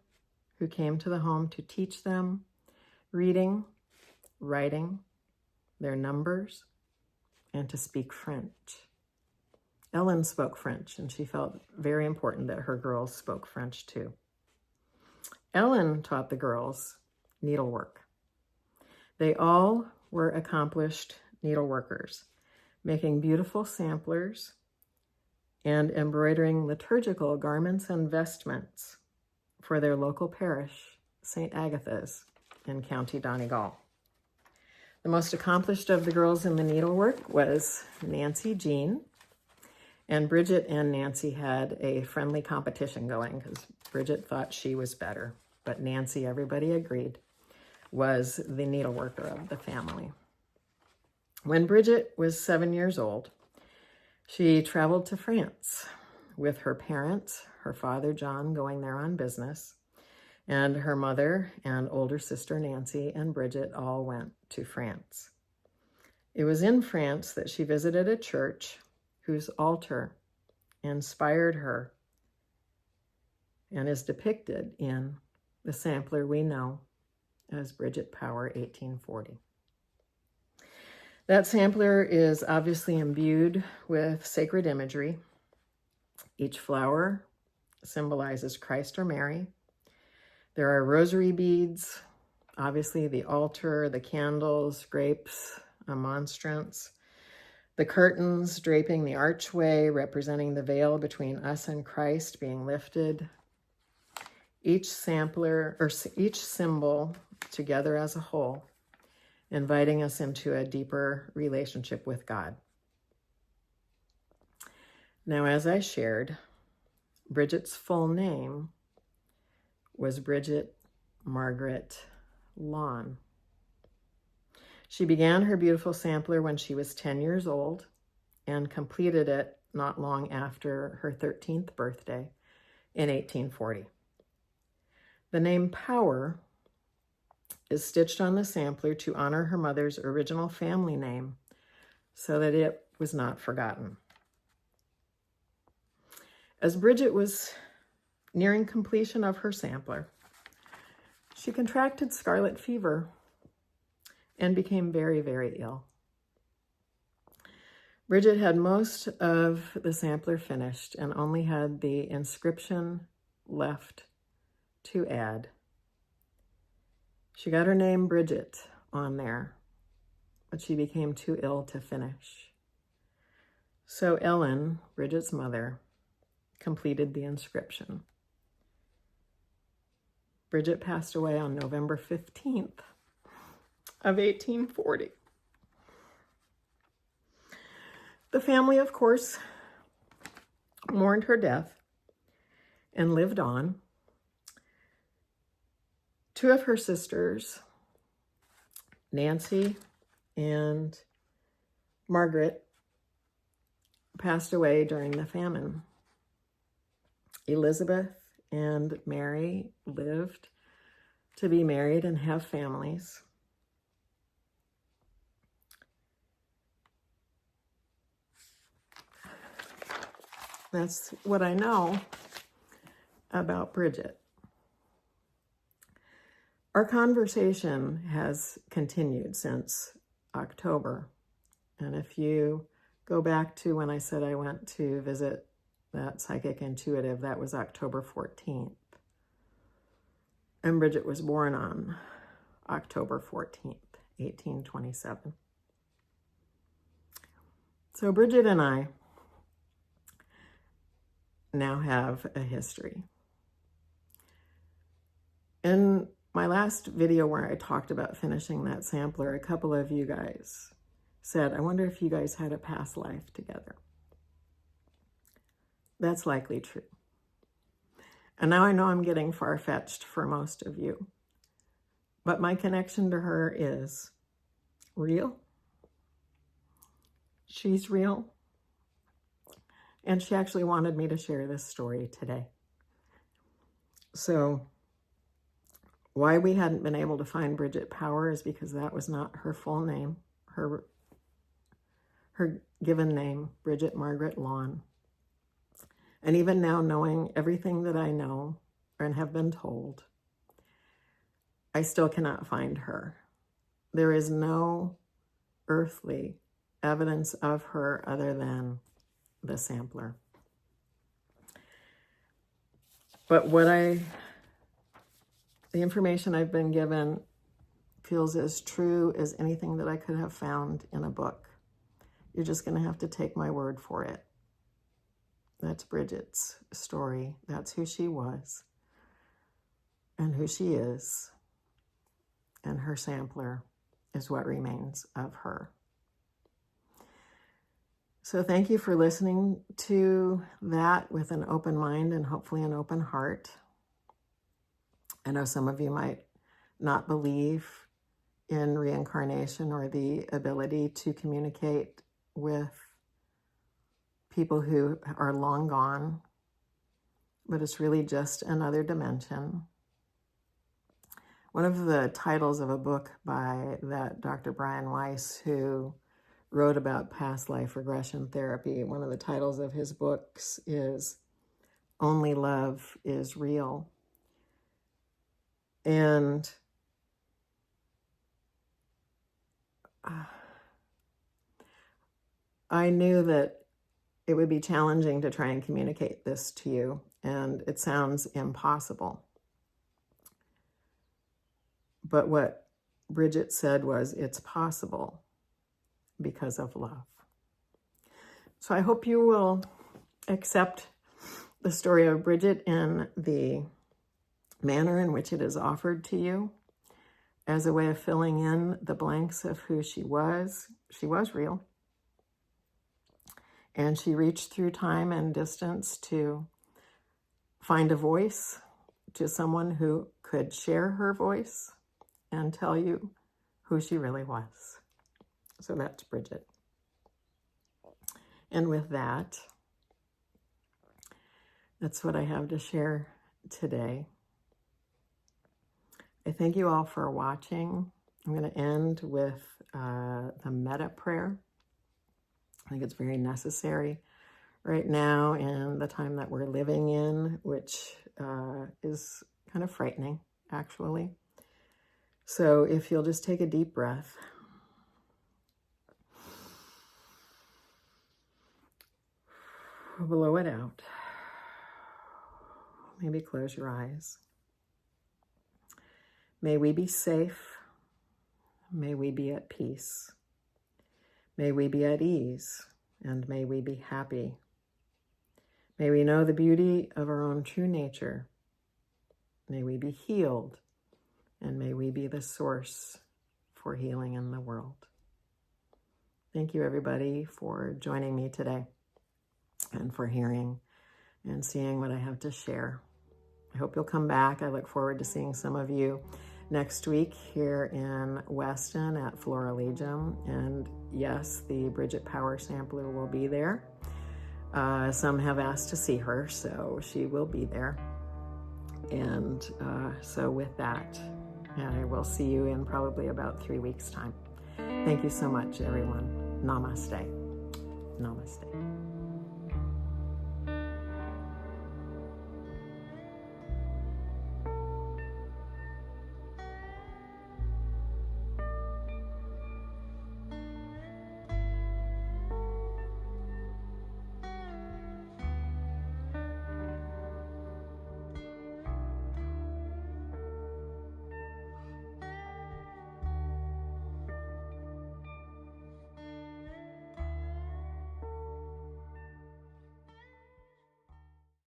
who came to the home to teach them reading, writing, their numbers, and to speak French. Ellen spoke French, and she felt very important that her girls spoke French too. Ellen taught the girls needlework. They all were accomplished needleworkers, making beautiful samplers and embroidering liturgical garments and vestments for their local parish, St. Agatha's, in County Donegal. The most accomplished of the girls in the needlework was Nancy Jean, and Bridget and Nancy had a friendly competition going because Bridget thought she was better, but Nancy, everybody agreed, was the needleworker of the family. When Bridget was 7 years old, she traveled to France with her parents, her father John going there on business, and her mother and older sister Nancy and Bridget all went to France. It was in France that she visited a church whose altar inspired her and is depicted in the sampler we know as Bridget Power 1840. That sampler is obviously imbued with sacred imagery. Each flower symbolizes Christ or Mary. There are rosary beads, obviously the altar, the candles, grapes, a monstrance, the curtains draping the archway, representing the veil between us and Christ being lifted. Each sampler, or each symbol together as a whole, inviting us into a deeper relationship with God. Now, as I shared, Bridget's full name was Bridget Margaret Lawn. She began her beautiful sampler when she was 10 years old and completed it not long after her 13th birthday in 1840. The name Power is stitched on the sampler to honor her mother's original family name so that it was not forgotten. As Bridget was nearing completion of her sampler, she contracted scarlet fever and became very, very ill. Bridget had most of the sampler finished and only had the inscription left to add. She got her name Bridget on there, but she became too ill to finish. So Ellen, Bridget's mother, completed the inscription. Bridget passed away on November 15th of 1840. The family, of course, mourned her death and lived on. 2 of her sisters, Nancy and Margaret, passed away during the famine. Elizabeth and Mary lived to be married and have families. That's what I know about Bridget. Our conversation has continued since October. And if you go back to when I said I went to visit that psychic intuitive, that was October 14th. And Bridget was born on October 14th, 1827. So Bridget and I now have a history. In my last video where I talked about finishing that sampler, a couple of you guys said, I wonder if you guys had a past life together. That's likely true. And now I know I'm getting far-fetched for most of you, but my connection to her is real. She's real. And she actually wanted me to share this story today. So why we hadn't been able to find Bridget Power is because that was not her full name. Her given name, Bridget Margaret Lawn. And even now, knowing everything that I know and have been told, I still cannot find her. There is no earthly evidence of her other than the sampler. But the information I've been given feels as true as anything that I could have found in a book. You're just going to have to take my word for it. That's Bridget's story. That's who she was and who she is. And her sampler is what remains of her. So thank you for listening to that with an open mind and hopefully an open heart. I know some of you might not believe in reincarnation or the ability to communicate with people who are long gone, but it's really just another dimension. One of the titles of a book by that Dr. Brian Weiss, who wrote about past life regression therapy, one of the titles of his books is Only Love is Real. And I knew that it would be challenging to try and communicate this to you, and it sounds impossible. But what Bridget said was, it's possible because of love. So I hope you will accept the story of Bridget in the manner in which it is offered to you as a way of filling in the blanks of who she was. She was real. And she reached through time and distance to find a voice to someone who could share her voice and tell you who she really was. So that's Bridget. And with that, that's what I have to share today. I thank you all for watching. I'm going to end with the meta prayer. I think it's very necessary right now in the time that we're living in, which is kind of frightening, actually. So if you'll just take a deep breath. Blow it out. Maybe close your eyes. May we be safe. May we be at peace. May we be at ease, and may we be happy. May we know the beauty of our own true nature. May we be healed, and may we be the source for healing in the world. Thank you, everybody, for joining me today and for hearing and seeing what I have to share. I hope you'll come back. I look forward to seeing some of you next week here in Weston at Flora Legium. And yes, the Bridget Power sampler will be there. Some have asked to see her, so she will be there. And so with that, I will see you in probably about 3 weeks' time. Thank you so much, everyone. Namaste. Namaste.